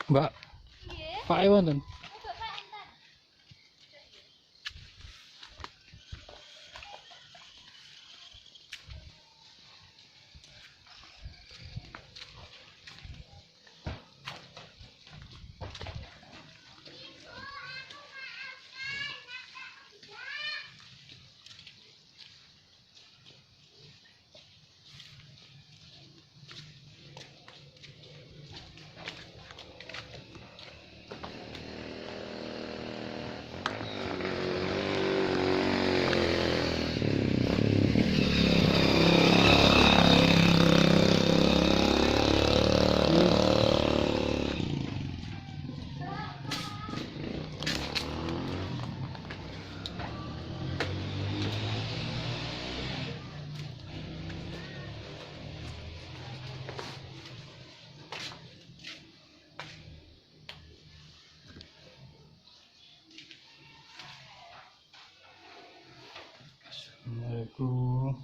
Mbak, Pak wonten. Assalamualaikum.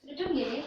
Duduk nggih.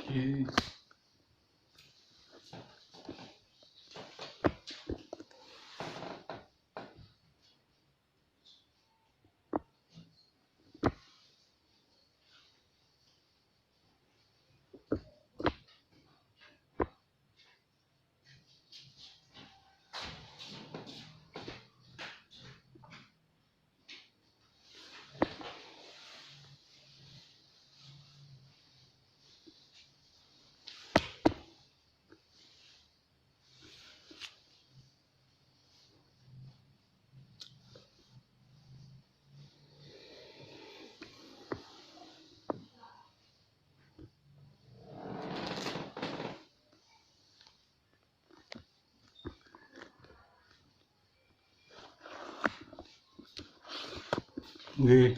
Nggih.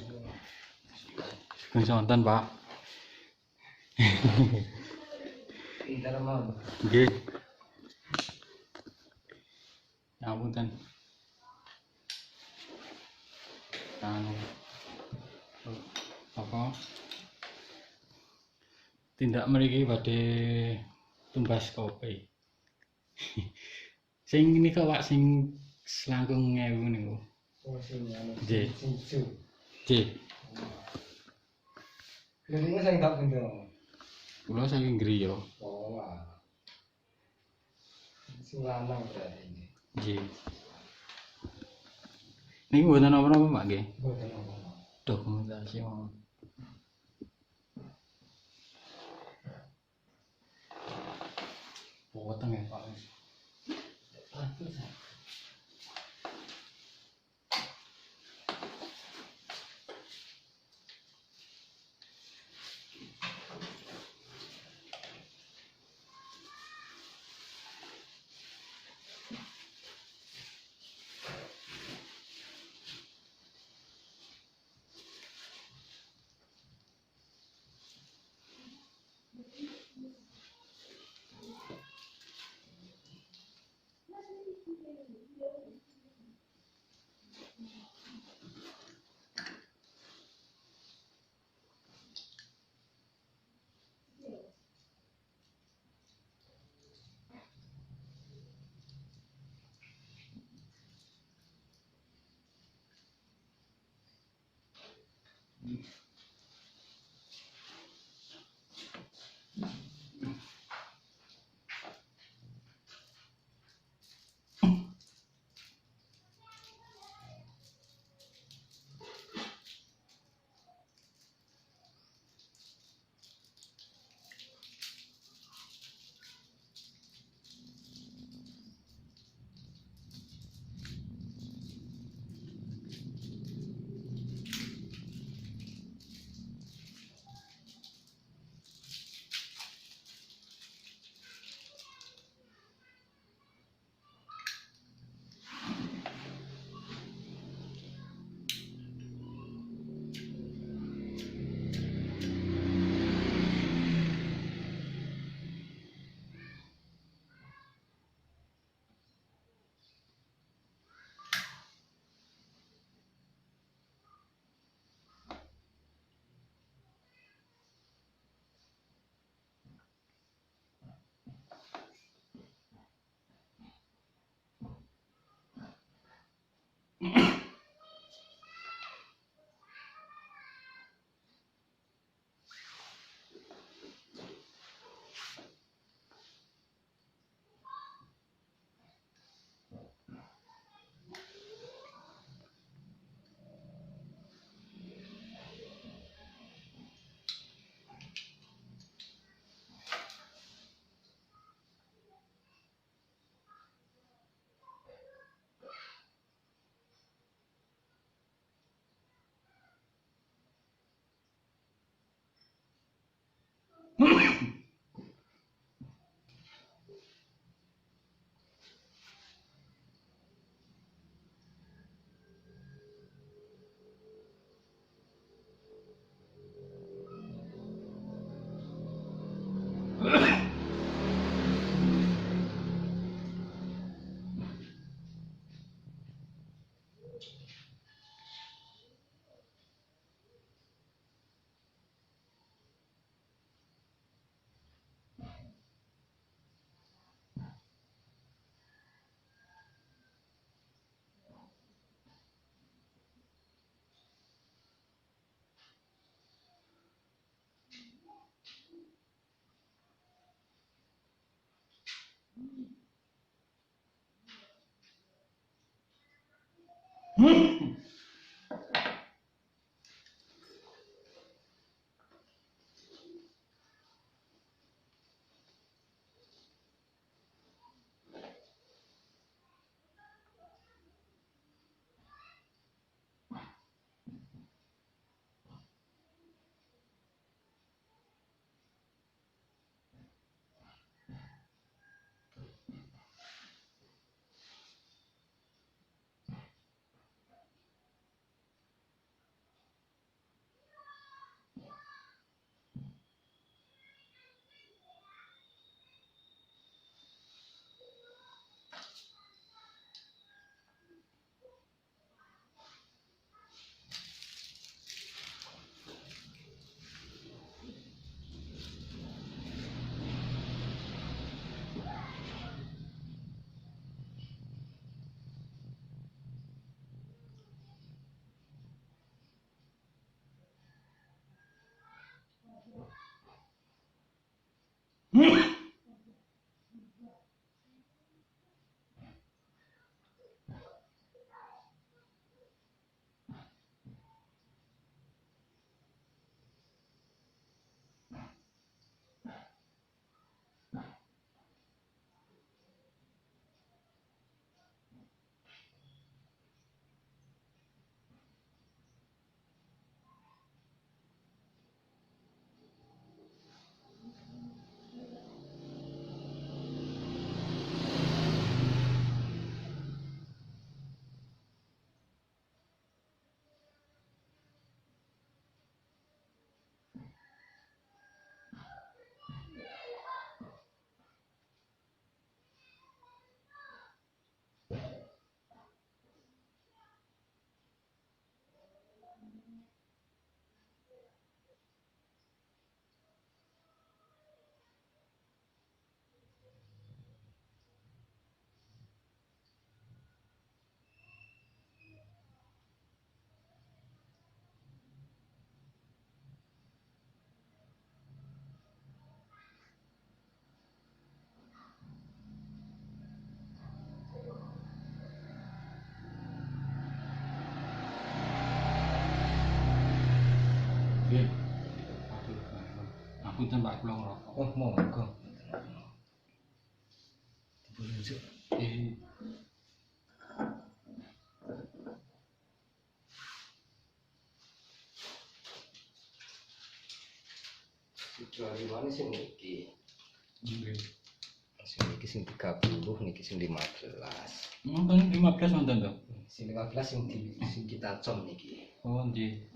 Sugeng sonten, Pak. Pinter mau. Nggih. Ngapunten. Anu. Apa? Tindak mriki badhe tumbas kopi. Sing nika Pak sing selangkung 1000 niku. Oh sing anu. Nggih. Susu. Nggih. Kene sing tak pinter. Kula saking griya. Oh lah. Sing lanang berarti ini. Nggih. Niku mboten apa-apa, Pak nggih. Mboten apa. Dokumentasi mawon. Potong ya, Pak. Aku sa. Nggih. Aduh. Ngapunten Pak kula ngrokok. Oh, monggo. Dipun Eh, Februari mana sih niki? nggih. Sing niki sing 30, niki sing 15. Nonton 15 nonton to. Sing 15 sing kita com niki. Oh, nggih.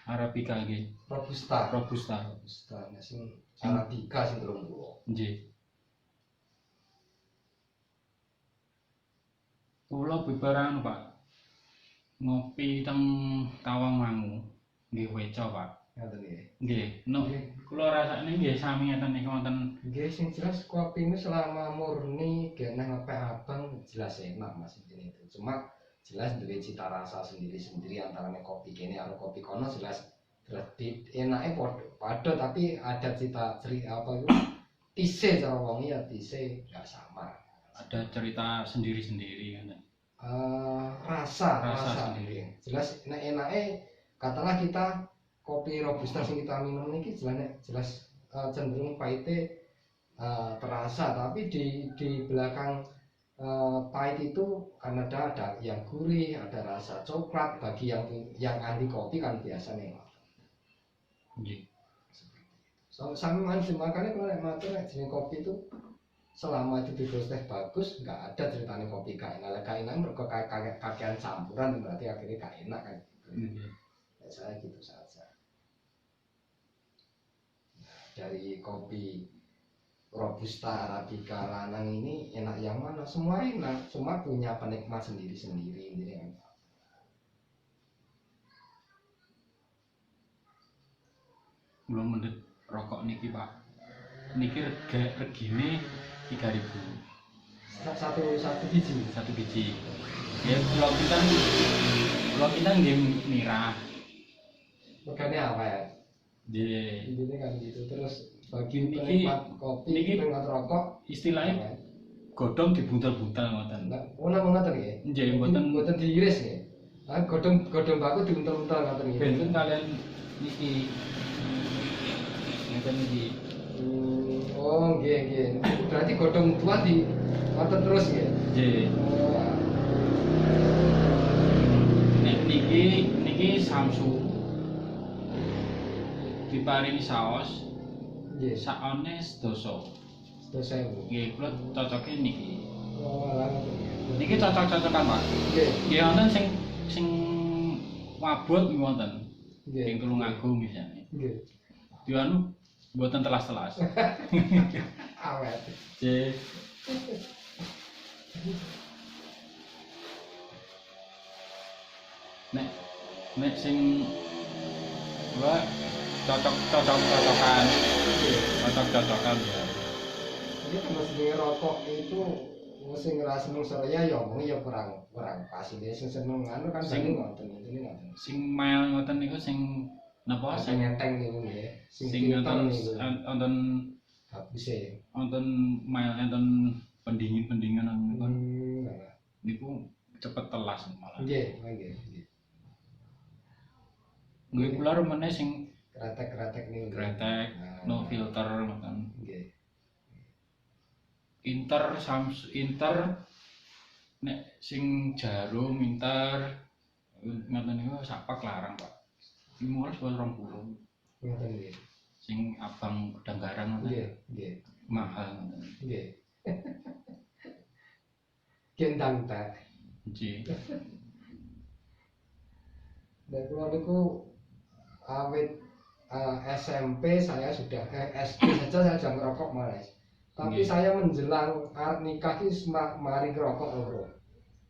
Arabica nggih. Robusta. Robusta. Robusta. Nah sing Arabica sing 30. Nggih. Kula bibarang Pak. Ngopi teng Tawangmangu. Nggih weco Pak. Ngoten nggih. Nggih. No, kula rasane nggih sami ngeten niku wonten. Nggih sing jelas kopi ini selama murni gak nang ngepek abang jelas enak Mas intine itu. Cuma jelas duwe cita rasa sendiri-sendiri antaranya kopi kene karo kopi kono jelas enake padha tapi ada apa itu tise cara wong ya tise gak sama. Ada cerita sendiri-sendiri kan. Rasa sendiri. Jelas nek enake katakanlah kita kopi robusta sing kita minum niki jelas cenderung pahite terasa tapi di belakang pahit itu karena ada yang gurih, ada rasa coklat bagi yang anti kopi kan biasa nih. Nggih. Sampai makanya kalau nek matur nek jeneng kopi itu selama itu bibit teh bagus, nggak ada ceritanya kopi gak enak. Gak enak mereka kakean campuran berarti akhirnya gak enak kan. Ya, saya gitu saja. Dari kopi Robusta Arabica lanang ini enak yang mana? Semua enak, semua punya penikmat sendiri-sendiri ini kan. Belum mendet rokok niki Pak. Niki regine 3.000. Satu biji. Satu biji. Ya kalau kita nggih mirah. Regane apa ya? Nggih. Intinya kan gitu. Terus bagi Niki- penikmat kopi, niki penikmat rokok, Istilahnya godhong dibuntel-buntel ngoten. ono ngoten nggih. Nggih mboten diiris nggih. Ah godhong baku diuntel-untel ngoten nggih. benten kalian niki. Ngeten iki. Oh nggih. Berarti godhong tua di ngoten terus nggih. Nggih. Oh. Nek niki Samsu diparingi saos Nggih. sakone sedasa. Terus saya Bu. Nggih, kula cocoke niki. Oh alah ngoten nggih. Niki cocok-cocokan, Pak. Nggih. Nggih wonten sing wabut wonten. Nggih. Sing Tulungagung misalnya. Nggih. Dianu mboten telas-telas. Awet. Nggih. Nek sing kula cocok-cocokan. Nggih. Cocok-cocokan ya. Jadi mesti rokok itu mesti ngerasa seneng Surya ya omong ya kurang pas dia seneng anu kan Sing- sing ngoten ini ngoten. Sing mail ngoten niku sing napa Sing sing enteng niku nggih. sing pinter wonten niku. wonten Baguse. wonten mail enten pendingin-pendingan niku Nah. niku cepet telas malah. Nggih, nggih. Nggih kula remene sing Kretek-kretek niku. kretek, Nah, no filter ngoten. Nggih. Inter nek sing jarum Inter ngoten niku sapak larang, Pak. 15 atau 20. Ngoten nggih. Sing abang gedang garang ngoten Nggih. mahal ngoten. Nggih. Gendang teh. Nggih. Dan kalau niku awet SMP saya sudah SD saja saya sudah ngerokok Mas. Tapi Nggih. saya menjelang arep nikah ki mari ngerokok lho.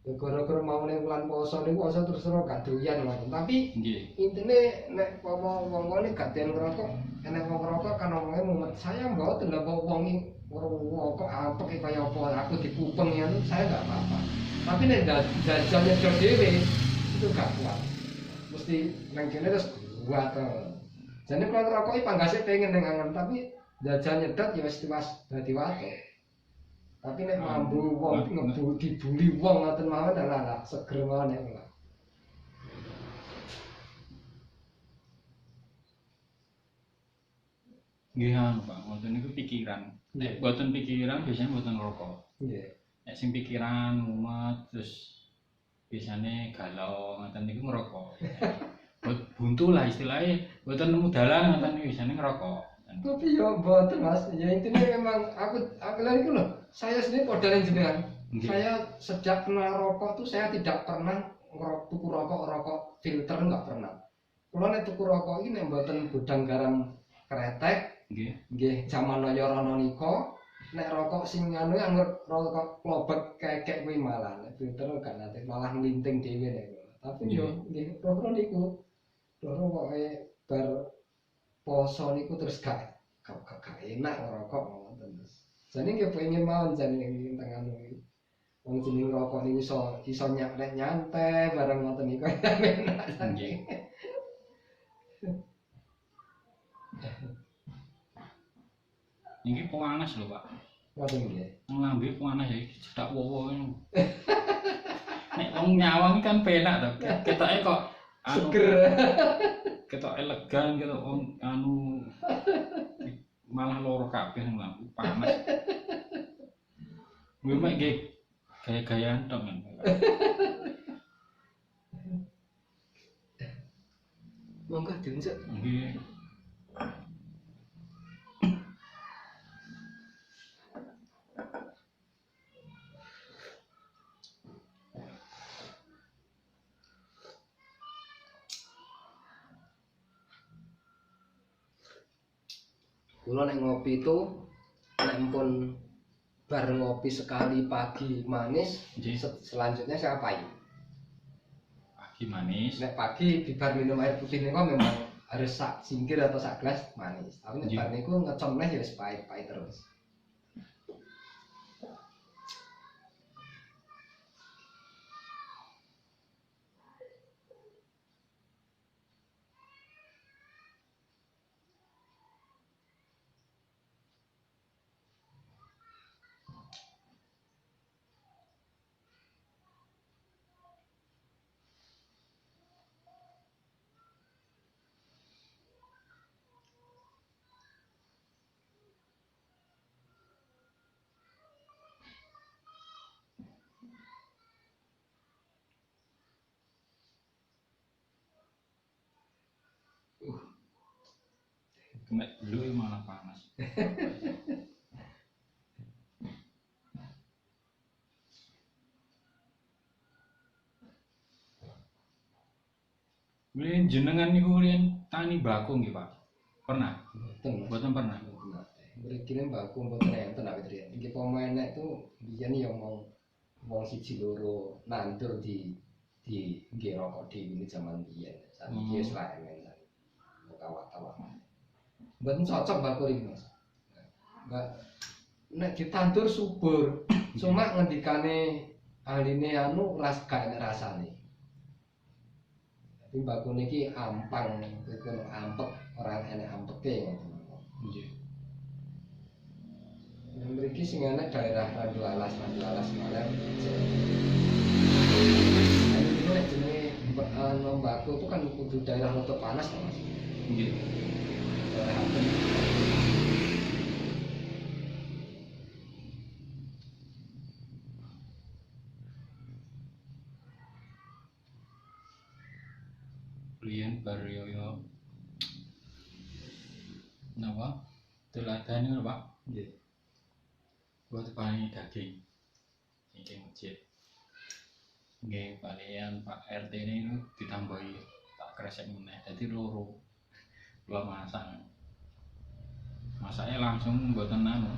Gara-gara mau ning bulan poso niku poso terus gak doyan ngoten. Tapi Nggih. intine nek wong gak doyan ngerokok, enek wong ngerokok kan omongnya mumet. Saya mboten lho wong iki ngerokok apek kaya apa aku dipupeng ya saya gak apa-apa. Tapi nek jajannya dhewe itu gak kuat. Mesti nang kene terus kuat to. Jane kalau ngerokok panggase pengen ning angen tapi jajan nyedot ya wis dadi wae. Tapi nek mambu wong dibuli wong ngoten mawon lah seger mawon nek ora. Nggih anu Pak, ngoten niku pikiran. Nek boten pikiran biasanya boten rokok. Nggih. Nek sing pikiran mumet terus biasanya galau ngoten niku ngerokok. Buntu lah istilahnya, boten nemu dalan ngoten niku biasanya ngerokok. Tapi ya mboten Mas, ya intinya memang aku lagi itu loh. Saya sendiri padha jenengan. Nggih. Saya sejak kenal rokok tuh saya tidak pernah tuku rokok filter enggak pernah. Kalau nek tuku rokok ini nek mboten gudang garam kretek, Nggih. nggih zaman ya rono nika. Nek rokok sing anu yang rokok klobek kekek kuwi malah nek filter gak nate malah nglinting dhewe nek. Tapi yo nggih rokok niku. Loro pokoke bar poso niku terus gak enak ngerokok ngoten terus. Jane nggih pengen mawon jane ning tengah niku. Wong jeneng rokok niku iso nyantai bareng ngoten niku enak. Nggih. Niki panas lho, Pak. Ngoten nggih. Nang lambe panas ya cedak wowo. Nek wong nyawang kan penak to. Ketoke kok anu Seger. ketok elegan ketok wong anu malah loro kabeh nang lampu panas. Gue mek nggih gaya-gayaan tok men. Monggo diunjuk. Nggih. Kula nek ngopi itu nek pun bar ngopi sekali pagi manis, Nggih. selanjutnya saya pahit. Pagi manis. Nek pagi di bar minum air putih niku memang harus sak cingkir atau sak gelas manis. Tapi nek Nggih. bar niku ngecom neh ya wis pahit-pahit terus. Nek dulu malah panas. Mungkin jenengan niku riyen tani bakung nggih, Pak? Pernah? Mboten. Mboten pernah. Mriki nek mbakku mboten enten awit riyen. Iki pemain nek itu biyen ya wong siji loro nandur di nggih rokok dhewe zaman biyen. Saiki wis ra emen. Kawat-kawat. Mboten cocok mbakku iki, Mas. Mbak nek ditandur subur, cuma ngendikane ahline anu gak enak rasane. Tapi mbakku niki ampang, iku ampek, ora enek ampeke ngoten. Nggih. Mriki sing enek daerah Randu Alas malah. Ini nek jenenge mbakku itu kan kudu daerah rada panas to, Mas. Nggih. Daerah adem. Riyen bar yo napa? Teladane lho, Pak. Nggih. Buat paling daging. Iki masjid. Nggih, kalian Pak RT ini ditambahi tak kresek meneh. Dadi loro. Kula masak. Masaknya langsung mboten anu.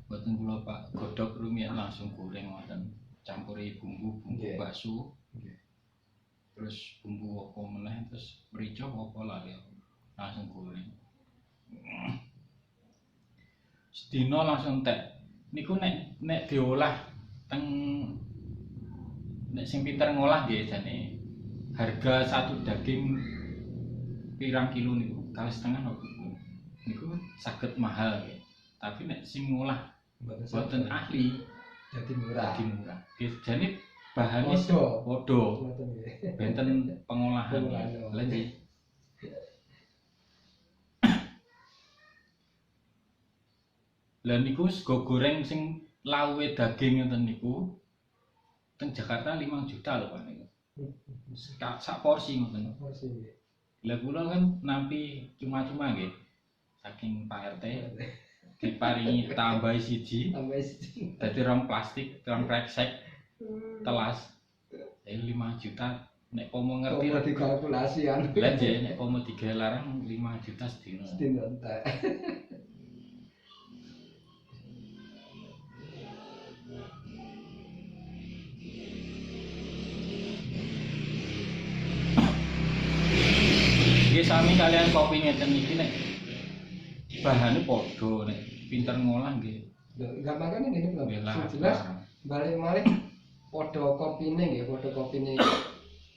Mboten kula Pak godhog rumiyin langsung goreng ngoten. Campuri bumbu Nggih. bakso. Nggih. Terus bumbu apa meneh terus mrica apa lali langsung goreng. Sedina langsung tek. Niku nek diolah teng nek sing pinter ngolah nggih jane harga satu daging pirang kilo niku 2,5 niku saged mahal nggih. Tapi nek sing ngolah boten ahli Dadi murah. dadi murah. Nggih jane bahane Padha. padha. Ngoten nggih. Benten pengolahan. Pengolahan. Lha nggih. Lah niku sego goreng sing lawuhe daging ngoten niku teng Jakarta 5 juta lho Pak niku. Sak porsi ngoten. Porsi nggih. Lah kula kan nampi cuma-cuma nggih. Saking Pak RT diparingi tambahi siji Tambah siji. dadi rong plastik, rong kresek telas. 5 juta nek pomo ngerti Kok dikalkulasi anu. lah nggih nek pomo digawe larang 5 juta sedina. Sedina entek. Nggih sami kalian kopi ngeten iki nek bahane padha nek pinter ngolah nggih. Lho, gampangane ngene lho. Nggih Sing jelas lah. balik malih padha kopine nggih, padha kopine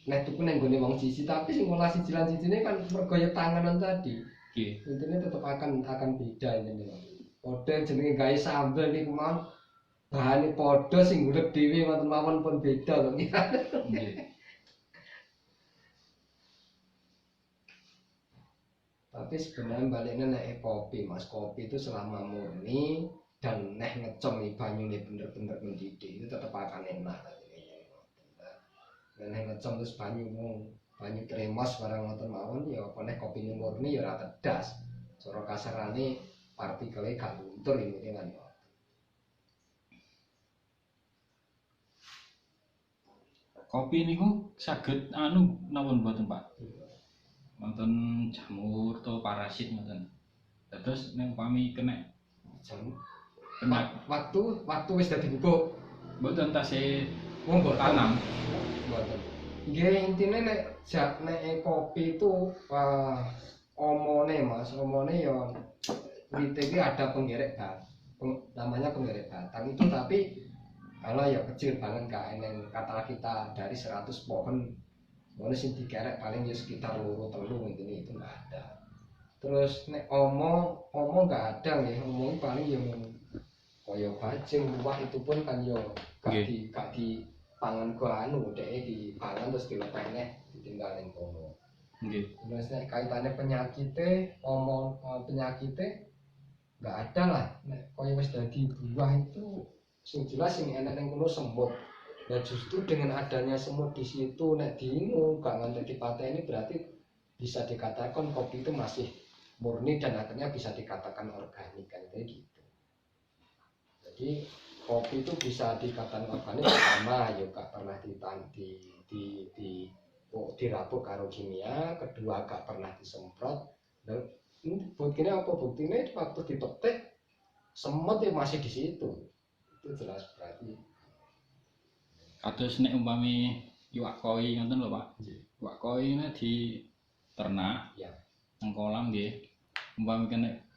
nek tuku ning gone wong siji, tapi sing ngolah siji lan sijine kan mergo ya tanganan tadi. Nggih. Intine tetep akan beda ini. Padha jenenge gawe sambel niku mau bahane padha sing golek dhewe wonten mawon pun beda lho. Nggih. Tapi sebenarnya baliknya nek kopi, Mas, kopi itu selama murni dan neh ngecomi banyune bener-bener mendidih itu tetap akan enak. Dan neh ngecom terus banyu kremos barang ngoten mawon ya apa neh kopine murni ya ora tedas. Cara kasarane partikelnya gak luntur ini kan ya. Kopi niku saged anu napa mboten Pak? Wonten jamur atau parasit ngoten. Terus nek umpami kena Jam kena waktu wis dadi bubuk. mboten tasih Mboten. tanam. Mboten. Nggih intine nek kopi itu omone Mas, omone ya wite iki ada penggerek namanya penggerek batang itu tapi kalau ya kecil banget gak eneng kata kita dari 100 pohon boleh sing dikerek paling ya sekitar loro telu intine itu enggak ada. Terus nek omo enggak ada nggih, omo paling yang kaya bajing buah itu pun kan yo gak di pangan ku anu dhek di pangan terus dilepehne ditinggal ning kono. Nggih. Terus nek kaitane penyakite, penyakite enggak ada lah. Nek kaya wis dadi buah itu sing jelas sing enak ning kono semut. Nah justru dengan adanya semut di situ nek diingu gak nganti dipateni berarti bisa dikatakan kopi itu masih murni dan akhirnya bisa dikatakan organik kan kayak gitu. Jadi kopi itu bisa dikatakan organik pertama ya gak pernah dirabuk karo kimia, kedua gak pernah disemprot. Dan buktinya apa? Buktinya waktu dipetik semut ya masih di situ. Itu jelas berarti. Kados nek umpami iwak koi ngoten lho Pak. Nggih. Iwak koi ini di ternak Ya. nang kolam nggih. Umpami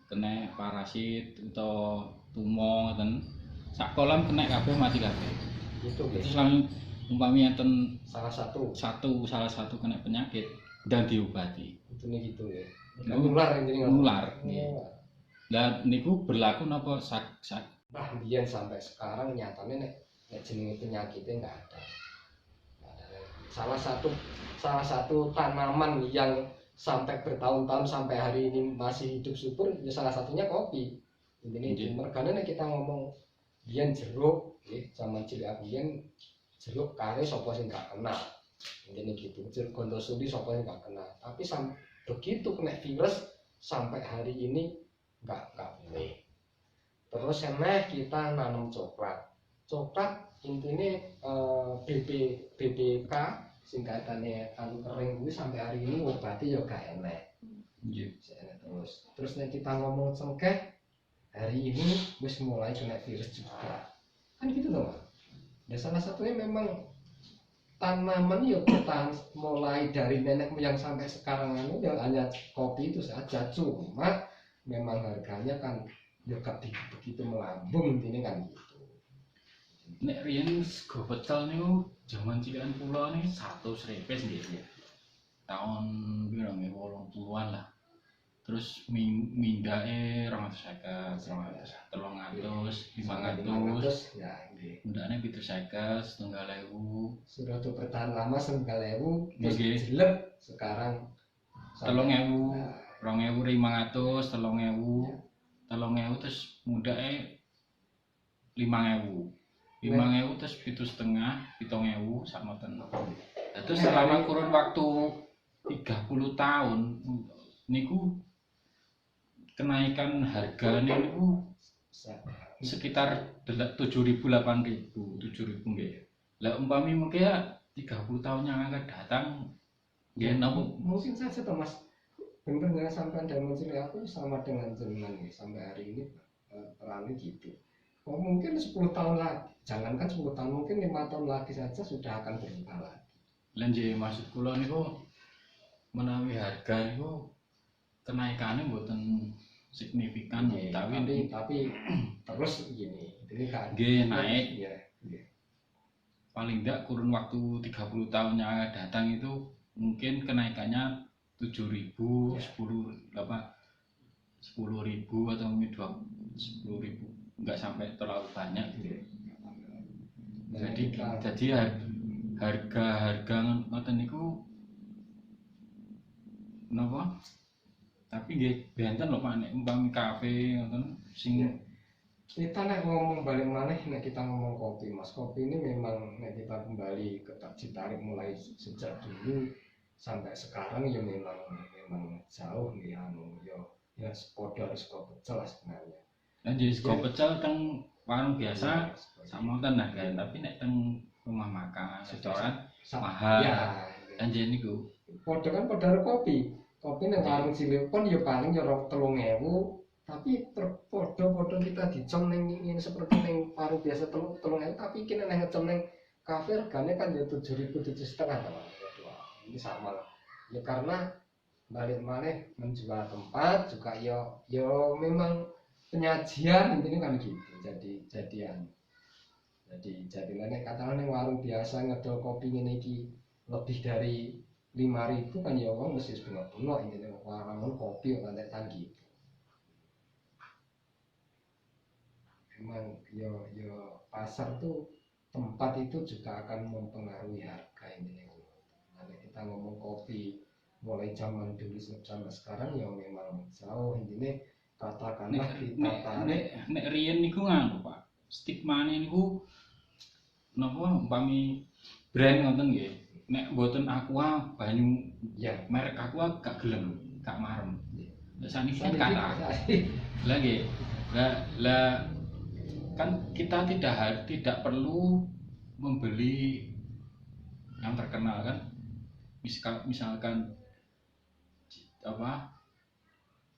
kena parasit atau tumor ngoten. Sak kolam kena kabeh mati kabeh. Itu Terus guys. langsung umpami enten Salah satu salah satu kena penyakit dan diobati. itu nih gitu ya. Oh, Nular ini nular, nggih. Lah niku berlaku napa sak Bah biyen sampai sekarang nyatanya nek jenenge penyakitnya nggak ada. Salah satu tanaman yang sampai bertahun-tahun sampai hari ini masih hidup subur ya salah satunya kopi. Intinya itu mergane nek kita ngomong biyen jeruk nggih zaman cilik biyen jeruk kare sapa sing gak kenal. Intinya gitu. Jeruk gondosuli sapa sing gak kenal. Tapi begitu kena virus sampai hari ini nggak boleh. Terus kita nanam coklat. Coklat intinya BPK singkatannya anu kering kuwi sampai hari ini berarti ya gak enak. nggih. Terus nek kita ngomong cengkeh hari ini wis mulai kena virus juga. Kan gitu loh. Dan salah satunya memang tanaman ya bertahan mulai dari nenek moyang sampai sekarang anu ya hanya kopi itu saja, cuma memang harganya kan ya gak begitu melambung intinya kan gitu. Nek riyen sego pecel niku jaman cilikan kula niki 100.000 nggih. Tahun piro nggih 80-an lah. Terus mindake 250, 300, 500. Ya nggih. Mundane 750, 1.000. Sudah tuh bertahan lama 9.000 terus Nggih. jelek sekarang 3.000, 2.500, 3.000 terus mundake 5.000. 5.000 terus 7.5, 7.000 sama ten. Terus selama kurun waktu 30 tahun niku kenaikan harga niku sekitar 7.000, 8.000, 7.000 nggih. Lah umpami mungkin ya 30 tahun yang akan datang nggih napa mungkin saja toh Mas. Benar-benar sampai dan muncul aku sama dengan jenengan nih sampai hari ini terlalu gitu. Oh, mungkin 10 tahun lagi, jangankan 10 tahun, mungkin 5 tahun lagi saja sudah akan berubah lagi. Lan nggih maksud kula niku menawi harga niku kenaikane mboten signifikan tapi terus gini, ini kan nggih naik ya. paling enggak kurun waktu 30 tahun yang akan datang itu mungkin kenaikannya 7.000, 10.000 atau mungkin 10.000 enggak sampai terlalu banyak gitu. Jadi harga ngoten niku napa? Tapi nggih benten lho Pak nek umpami kafe ngoten sing kita nek ngomong balik maneh nek kita ngomong kopi Mas. Kopi ini memang nek kita kembali ke ditarik mulai sejak dulu sampai sekarang ya memang jauh nih anu ya sepodo harus kok pecel sebenarnya. Lah nggih sego pecel teng warung biasa samonten harga, tapi nek teng rumah makan restoran mahal. Ya, Anjen niku padha kan padha kopi. Kopi nang warung cilik pun ya paling ya 3.000 Tapi podo-podo kita dicem ini seperti neng paru biasa telung tapi kini neng ngecem neng kafe regane kan ya 7.000 7.500 teman. Ini sama lah. Ya karena balik malih menjual tempat juga yo memang penyajian intinya kan gitu. Jadi nek katakan neng warung biasa ngedol kopi ngene iki lebih dari 5.000 kan ya wong mesti bengok-bengok intinya warung kopi kok kan gitu. Memang yo pasar tuh tempat itu juga akan mempengaruhi harga ini. Nanti kita ngomong kopi mulai zaman dulu sampai sekarang ya memang jauh intinya katakanlah kita nek riyen niku nganu Pak, stigmane niku napa umpami brand ngoten nggih. Nek mboten Aqua banyu ya merek Aqua gak gelem, gak marem. Lah saniki kan Saniki- kata. Lah nggih. Lah kan kita tidak perlu membeli yang terkenal kan, misalkan apa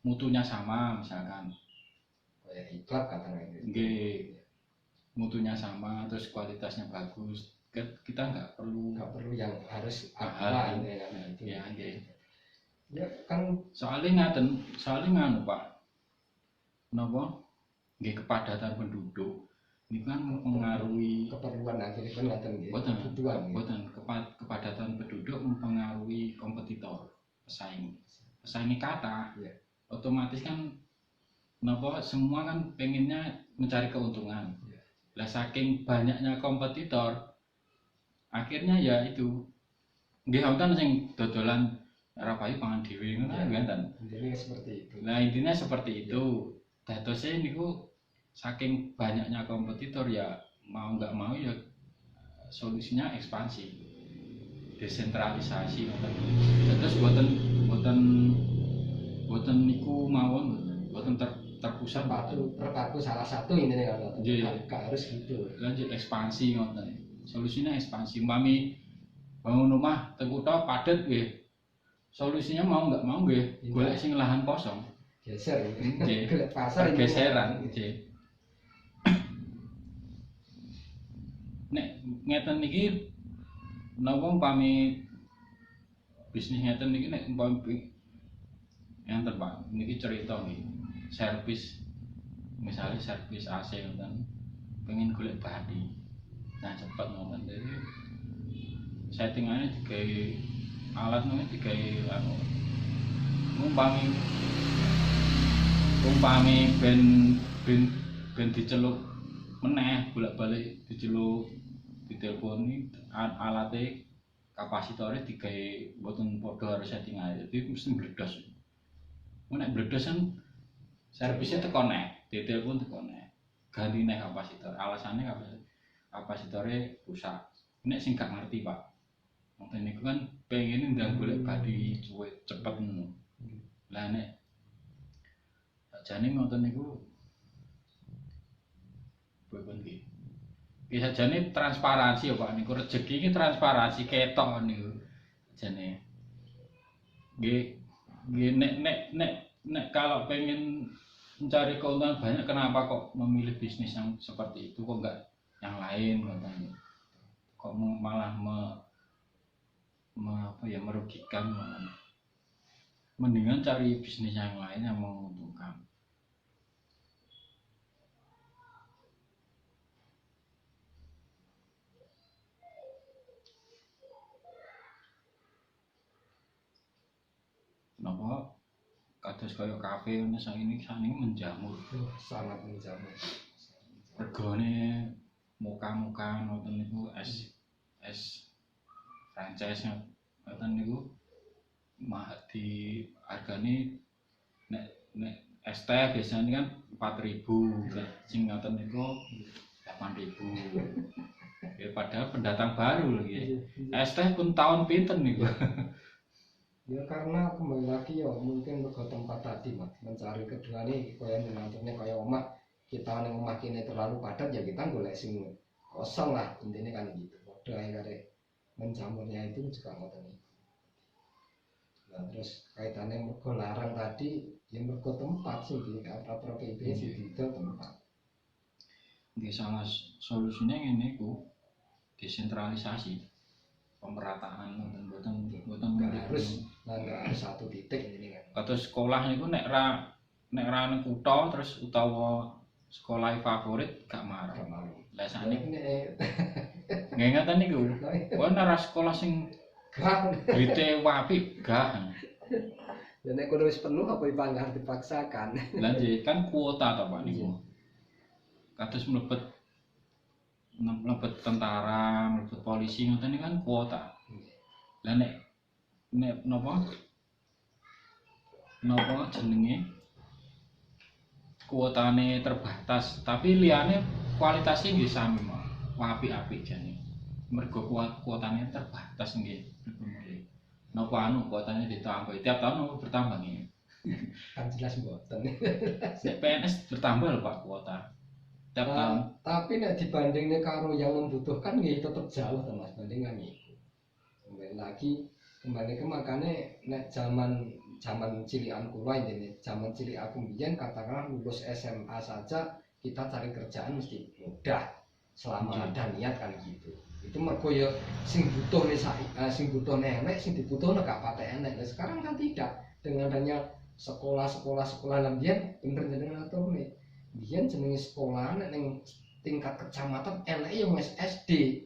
mutunya sama misalkan, kayak iklan katakan gitu. nggih mutunya sama terus kualitasnya bagus, kita nggak perlu Nggak perlu yang harus Mahal. apa ini kan itu ya nggih. ya kan Soalnya nganu Pak, napa nggih kepadatan penduduk ini kan mempengaruhi keperluan akhirnya kan ngaten nggih Boten, kebutuhan ya. boten kepadatan penduduk mempengaruhi kompetitor, pesaing kata, Iya. otomatis kan, napa semua kan pengennya mencari keuntungan. Iya. Lah saking banyaknya kompetitor, akhirnya ya itu, nggih wonten sing dodolan rapayu pangan dhewe ngono kan Iya. ngeten. Intinya seperti itu. Nah intinya seperti itu. Dadosnya niku saking banyaknya kompetitor ya mau nggak mau ya solusinya ekspansi, desentralisasi ngoten. Terus boten niku mawon, boten terpusat Terpaku salah satu ini kan Iya. nggak harus gitu. lanjut ekspansi ngoten. Solusinya ekspansi. Umpami bangun rumah teng kutha padet nggih. Solusinya mau nggak mau nggih Iya. golek sing lahan kosong. Geser Nggih. golek pasar ini. Pergeseran nggih. Nek ngeten niki napa umpami bisnis ngeten niki nek umpami ngenten Pak, niki cerita nggih. Servis misalnya servis AC ngoten pengen golek badi. Nah cepet ngoten dadi settingane digawe alat ngono digawe anu umpami ben diceluk meneh bolak-balik diceluk diteleponi alate kapasitore digawe mboten padha karo settingane dadi mesti mbledos. Nek mbledos kan servisnya teko neh, ditelepon teko neh. Ganti neh kapasitor. Alasane kapasitore rusak. Nek sing gak ngerti Pak. Ngoten niku kan pengen ndang golek badi cuwet cepet ngono. Lah nek sajane ngoten niku boten nggih. Nggih sajane transparansi ya Pak niku rejeki iki transparansi ketok niku. Jane. Nggih nek kalau pengen mencari keuntungan banyak kenapa kok memilih bisnis yang seperti itu kok enggak yang lain ngoten. Kok malah merugikan malah. Mendingan cari bisnis yang lain yang menguntungkan. Napa kados kaya kafe ngene sakniki menjamur. Sangat menjamin. Regane muka-muka ngoten niku es franchise ngoten niku mahal di hargane nek es teh biasanya kan 4.000, sing ngoten niku 8.000. Ya padahal pendatang baru lagi. Es teh pun tahun pinten niku. Ya karena kembali lagi ya mungkin ke tempat tadi Mas mencari kedua nih kaya nantinya kaya omah kita ning omah kene terlalu padat ya kita golek sing kosong lah intinya kan gitu. Padha ae kare menjamurnya itu juga ngoten iki. Nah terus kaitannya mergo larang tadi ya mergo tempat tempat sing di peraturan PIB sing didol tempat. Nggih salah solusine ngene iku desentralisasi. Pemerataan mboten nggak harus satu titik ini kan. Kados sekolah niku nek ra nang kutha terus utawa sekolah favorit gak marah. Lah sakniki nggih ngaten niku. Kok ora sekolah sing duite apik gak. Ya nek kudu wis penuh apa ipanggar dipaksakan. Lah nggih kan kuota to Pak niku. Kados mlebet tentara, mlebet polisi ngoten niku kan kuota. Lah nek napa jenenge kuotane terbatas, tapi liyane kualitasnya nggih sami mawon. Apik-apik jane. Mergo kuotane terbatas nggih. Napa kuotanya ditambah tiap tahun bertambah nggih. Kan jelas mboten. Nek PNS bertambah lho Pak kuota. Tiap tahun. Tapi nek dibandingne karo yang membutuhkan nggih tetep jauh to Mas bandingan iku. Kembali ke makane nek zaman cilikan kula ini, zaman cilik aku mbiyen katakanlah lulus SMA saja kita cari kerjaan mesti mudah selama ada niat kan gitu. Itu mergo ya sing butuhne sing butuhne enek sing dibutuhne gak patek enek. Nah, sekarang kan tidak dengan adanya sekolah mbiyen bener jenenge aturne. Biyen jenenge sekolah ning tingkat kecamatan enek ya wis SD.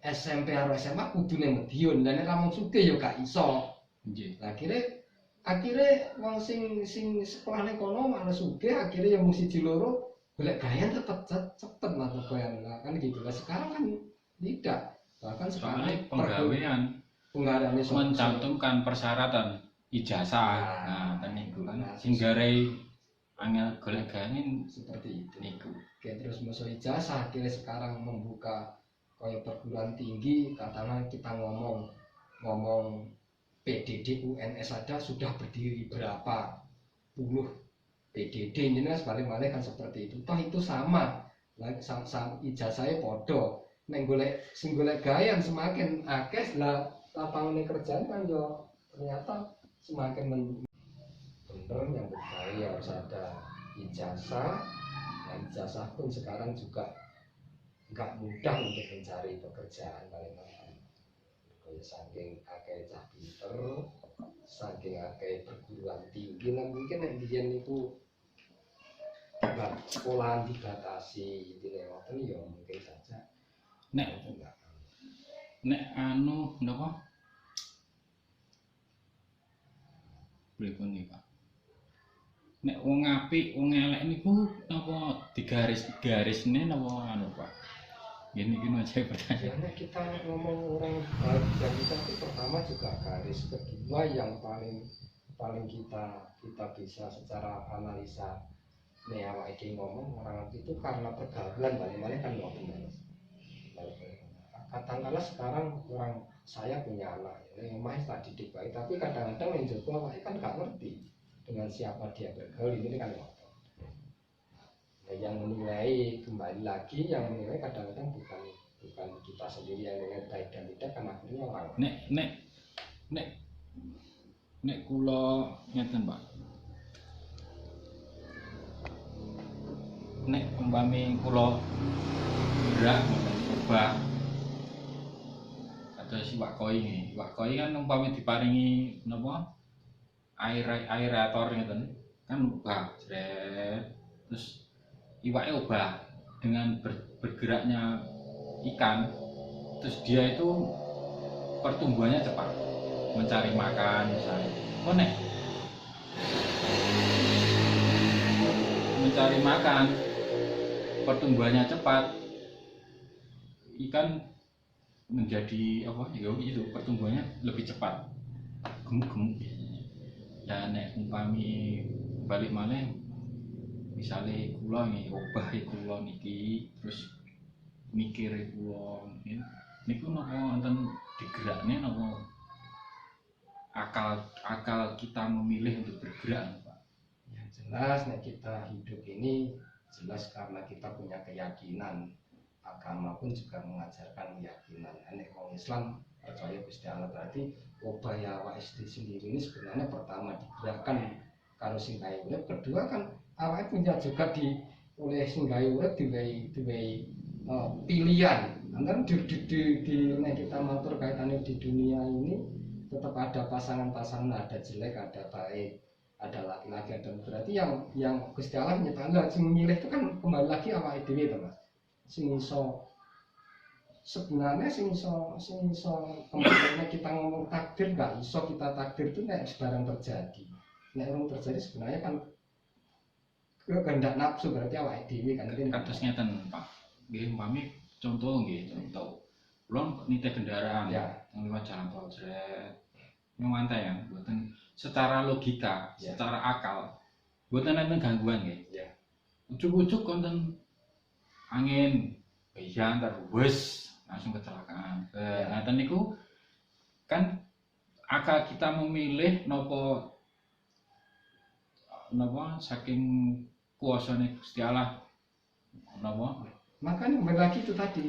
SMP karo SMA kudune Madiun. Lah nek ra mung sugih ya gak iso. Nggih. Lah akhire wong sing sekolah ning kono malah sugih akhire ya mung siji loro golek gawean tetep cepet mata gawean. Lah kan gitu. Lah sekarang kan tidak. Bahkan sekarang penggawean mencantumkan persyaratan ijazah. Nah, kan niku kan sing garai angel golek gawean seperti itu. Niku. Oke, terus musuh ijazah akhirnya sekarang membuka kayak perguruan tinggi, katakanlah kita ngomong PDD UNS saja sudah berdiri berapa puluh PDD ini kan balik kan seperti itu. Toh itu sama ijazahnya podo. Nek sing golek gawean semakin akeh lah lapangan kerjaan kan yo ternyata semakin bener yang bergawe harus ada ijazah. Dan ijazah pun sekarang juga nggak mudah untuk mencari pekerjaan paling-paling. Saking akeh cah pinter, saking akeh perguruan tinggi lah mungkin yang biyen niku sekolahan dibatasi ngoten ya mungkin saja. Nek napa? Pripun iki Pak? Nek wong apik, wong elek niku napa digaris-garisne napa Pak? Gini aja pertanyaan. Karena kita ngomong orang baik dan kita itu pertama juga garis kedua yang paling kita bisa secara analisa nih awak iki ngomong orang itu karena pergaulan balik kan ngoten. Katakanlah sekarang saya punya anak yang masih tak didik baik tapi kadang-kadang yang juga awak kan gak ngerti dengan siapa dia bergaul ini kan ngoten. Yang menilai kembali lagi yang menilai kadang-kadang bukan kita sendiri yang menilai baik dan tidak kan akhirnya orang. Nek kula ngeten Pak. Nek umpami kula gerak ubah kados iwak koi kan umpami diparingi napa aerator ngeten kan ubah jret terus iwaknya ubah dengan bergeraknya ikan terus dia itu pertumbuhannya cepat mencari makan misalnya mencari makan pertumbuhannya cepat ikan menjadi apa ya itu pertumbuhannya lebih cepat gemuk biasanya. Dan nek umpami balik malih misalnya kula nih obah kula niki terus mikir kula niku napa wonten digerakne napa akal kita memilih untuk bergerak Pak. Yang jelas nek kita hidup ini jelas karena kita punya keyakinan. Agama pun juga mengajarkan keyakinan. Nek wong Islam percaya Gusti Allah berarti obah ya awak sendiri ini sebenarnya pertama digerakkan karo sing gawe urip, kedua kan awake punya juga oleh sing gawe urip diwehi pilihan. Antara nek kita matur kaitannya di dunia ini tetap ada pasangan-pasangan, ada jelek, ada baik, ada laki-laki, ada berarti yang Gusti Allah nyiptain sing milih itu kan kembali lagi awake dhewe to Mas. Sing iso sebenarnya sing iso kembali kita ngomong takdir gak iso kita takdir itu nek sebarang terjadi. Nek urung terjadi sebenarnya kan kehendak nafsu berarti awake dhewe kan kados ngeten Pak. Nggih umpami contoh nggih, contoh. Kula nitih kendaraan ya lewat jalan tol jret. Ngewantai ya, mboten secara logika, Ya. secara akal. Mboten enten gangguan nggih. Ya. Ujuk-ujuk konten angin, hujan terus langsung kecelakaan. Ya. Ngaten niku kan akal kita memilih nopo saking kuasane Gusti Allah nopo. Makanya kembali lagi itu tadi,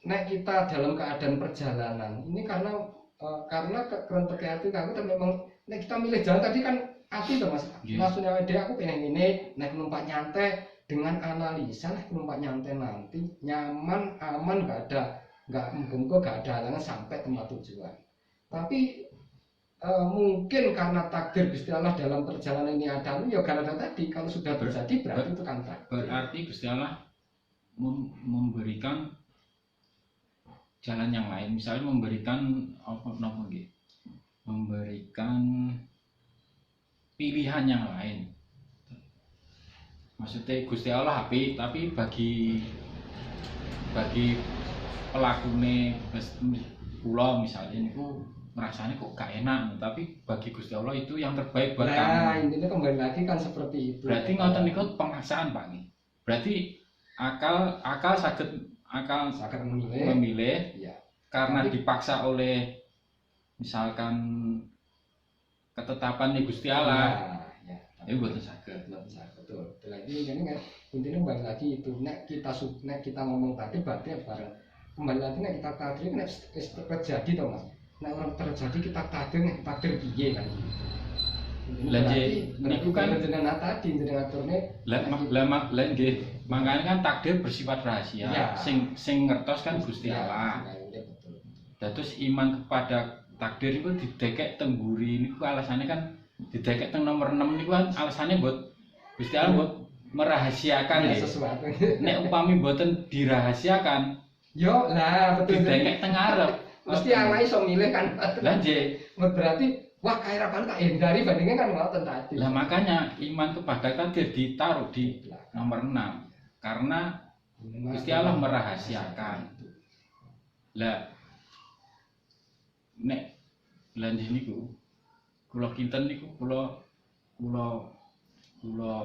nek kita dalam keadaan perjalanan ini karena kerentek hati aku tuh memang nek kita milih jalan tadi kan hati tuh Mas. Yes. Maksudnya dia aku pengen ini nek numpak nyantai dengan analisa nek numpak nyantai nanti nyaman, aman, nggak muga gak ada halangan sampai tempat tujuan. Tapi mungkin karena takdir Gusti Allah dalam perjalanan ini ada ya karena tadi kalau sudah terjadi berarti itu kan takdir. Berarti Gusti Allah memberikan jalan yang lain, misalnya memberikan memberikan pilihan yang lain. Maksudnya Gusti Allah apik, tapi bagi pelakune kula misalnya niku ngrasane kok gak enak, tapi bagi Gusti Allah itu yang terbaik buat kamu. Nah, intinya kembali lagi kan seperti itu. Berarti ngoten niku pemaksaan Pak nggih. Berarti akal saged memilih ya. karena dipaksa oleh misalkan ketetapan Gusti Allah. Ya. Ya boten saged. Betul. Lagi ini kan intinya kembali lagi itu nek kita ngomong tadi berarti bareng kembali lagi nek kita takdir nek terjadi toh Mas. Nek orang terjadi kita takdir piye kan. Lah niku kan jenengan tadi jenengan aturne lah nggih. Makanya kan takdir bersifat rahasia. Ya. Sing ngertos kan Gusti Ya, Allah. betul. Terus iman kepada takdir itu didekek teng mburi niku alasannya kan didekek teng nomor 6 niku kan alasannya buat Gusti Allah buat merahasiakan Ya, nggih. sesuatu. Nek upami boten dirahasiakan, Yo lah betul. didekek teng ngarep. Mesti anak iso milih kan. Lah nggih. Berarti wah kaya rapane tak hindari bandingnya kan ngoten tadi. Lah makanya iman kepada takdir ditaruh di nomor 6 karena Gusti Allah merahasiakan. Lah nek lanjut niku kula kinten niku kula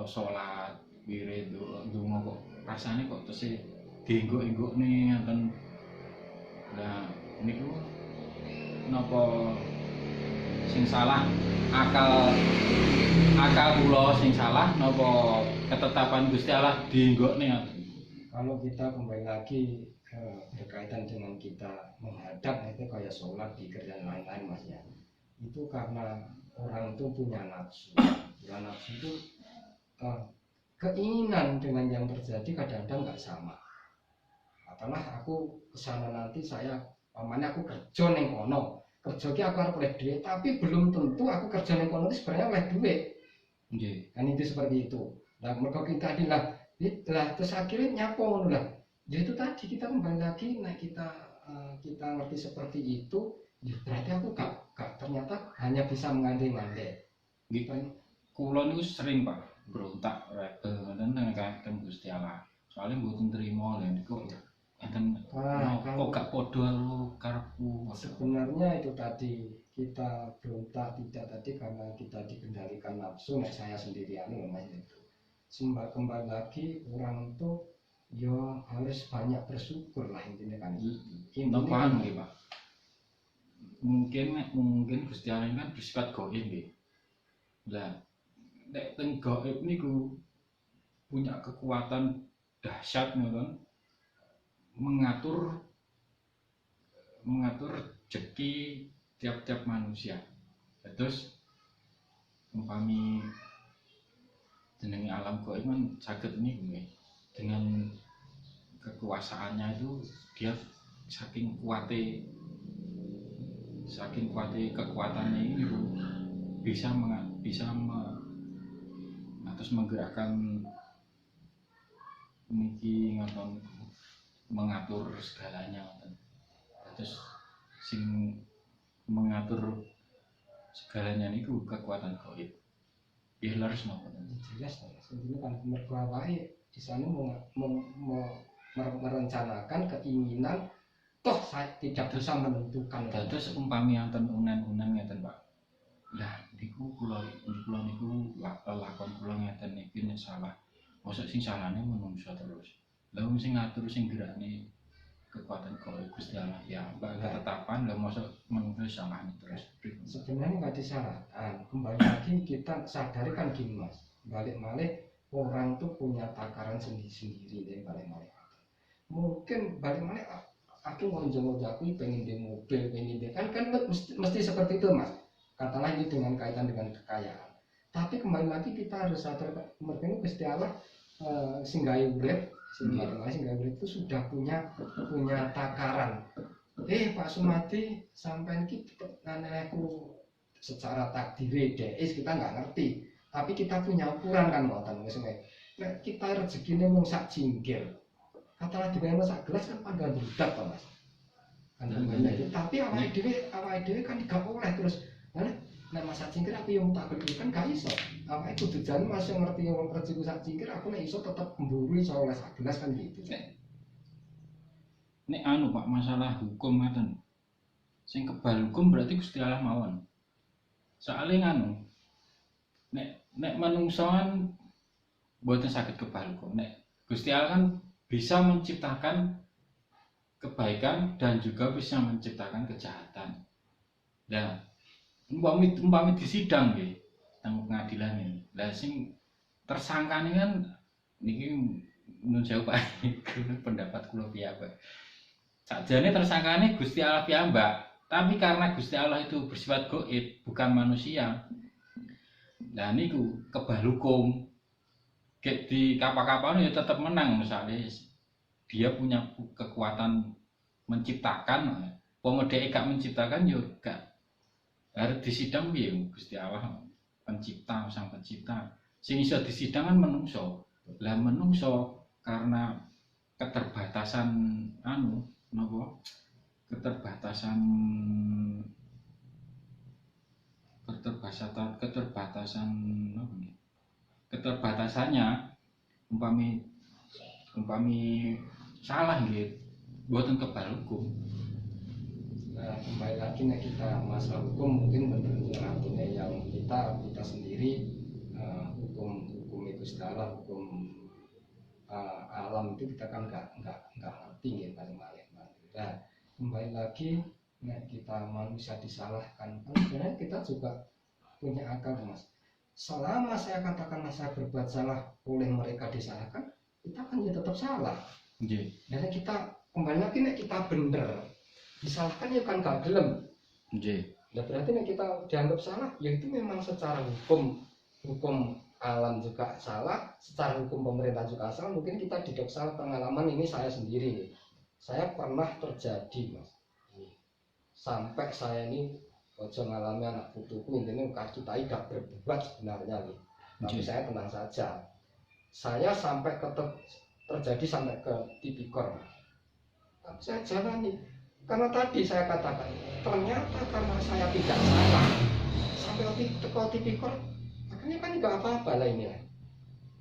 salat wirid ndonga kok rasane kok tesih diengguk-enggukne ngoten. Lah niku napa sing salah akal kula sing salah napa ketetapan Gusti Allah dienggokne ngoten. Kalau kita kembali lagi berkaitan dengan kita menghadap itu kayak sholat di kerjaan lain-lain Mas ya, itu karena orang itu punya nafsu. Nafsu itu keinginan dengan yang terjadi kadang-kadang nggak sama. Katakanlah aku kesana nanti pamannya aku kerja neng kono, kerja ki aku harus oleh duit, tapi belum tentu aku kerja neng kono itu sebenarnya oleh duit. Nggih. Kan itu seperti itu. Nah mereka kita lah terus akhirnya nyapo ngono lah. Ya itu tadi kita kembali lagi, nah kita ngerti seperti itu, ya berarti aku gak ternyata hanya bisa mengandai-andai. Nggih. Kula niku sering Pak berontak rebel ngoten teng kantheng Gusti Allah. Soale mboten trima lha niku enten kok gak padha karo karepku. Sebenarnya itu tadi kita berontak tidak tadi karena kita dikendalikan nafsu. Nah saya sendirian memang itu. Kembali lagi orang itu yo harus banyak bersyukur lah intinya kan. Intinya nggih Pak. Mungkin Gusti Allah kan bersifat gaib nggih. Lah nek teng gaib niku punya kekuatan dahsyat ngoten mengatur rezeki tiap-tiap manusia. Terus umpami alam gaib kan saged ini dengan kekuasaannya itu dia saking kuatnya kekuatannya ini bisa terus menggerakkan niki ngoten mengatur segalanya ngoten. Terus sing mengatur segalanya niku kekuatan gaib. Ya harus napa jelas ya. Sebenarnya kan mergo awake di sana merencanakan keinginan toh saya tidak bisa menentukan. Dados umpami wonten unen-unen ngeten Pak. Lah niku kula niku lakon kula ngeten niki nek salah. Mosok sing salahne menungso terus. Lah wong sing ngatur sing gerakne kekuatan gaib Gusti Allah ya, Mbak ketetapan lah mosok menungso salahne terus. Sebenarnya nggak disalahkan. Kembali lagi kita sadari kan gini Mas. Balik-balik orang tuh punya takaran sendiri-sendiri deh balik-balik. Mungkin balik-balik aku ngonjol aku pengen di mobil, pengen di kan mesti seperti itu Mas. Katakanlah ini dengan kaitan dengan kekayaan. Tapi kembali lagi kita harus sadar mereka Gusti Allah singgahi urip, singgahi urip itu sudah punya takaran. Pak Sumadi sampai kita anakku secara takdir deis kita nggak ngerti, tapi kita punya ukuran kan ngoten misalnya. Nah, kita rezekinya mau sak jingkir, katalah dengan sak gelas kan panggang budak kan Mas. Kan tapi awake dhewe kan gak oleh terus. Nah masa cingkir aku yang tak beli kan gak iso. Awake kudu jan masih ngerti yang rezeki sak cingkir aku nek iso tetep mburu iso oleh sak gelas kan gitu. Nek anu Pak masalah hukum ngeten. Sing kebal hukum berarti Gusti Allah mawon. Soalnya nganu. Nek manungsoan mboten saged kebal hukum. Nek Gusti Allah kan bisa menciptakan kebaikan dan juga bisa menciptakan kejahatan. Nah, umpami di sidang nggih, teng pengadilan ini. Lah sing tersangkane kan niki menurut saya Pak pendapat kula piyambak. Sakjane tersangkane Gusti Allah piyambak, tapi karena Gusti Allah itu bersifat gaib, bukan manusia. Lah niku kebal hukum. Kayak di kapal-kapal ya tetap menang misalnya dia punya kekuatan menciptakan, pemodek gak menciptakan ya gak harus disidang piye Gusti Allah pencipta sang pencipta. Sing iso disidang kan menungso. Lah menungso karena keterbatasan anu napa keterbatasannya umpami salah nggih mboten kebal hukum. Nah, kembali lagi nih kita masalah hukum mungkin mengaturnya yang kita sendiri hukum itu segala hukum alam itu kita kan nggak ngerti ya paling-paling. Nah, kembali lagi nah kita manusia disalahkan kan sebenarnya kita juga punya akal Mas. Selama saya katakan saya berbuat salah oleh mereka disalahkan, kita kan ya tetap salah. Nggih. Dan kita kembali lagi nih kita bener disalahkan ya kan gak gelem. Nggih. Nah berarti nih kita dianggap salah, ya itu memang secara hukum alam juga salah, secara hukum pemerintah juga salah. Mungkin kita tidak salah pengalaman ini saya sendiri. Saya pernah terjadi Mas. Sampai saya ini ojo ngalami anak putuku intinya kaki tai gak berbuat sebenarnya nih. Tapi saya tenang saja. Saya sampai terjadi sampai ke tipikor. Tapi saya jalani. Karena tadi saya katakan, ternyata karena saya tidak salah sampai ke tipikor, akhirnya kan nggak apa-apa lah ini.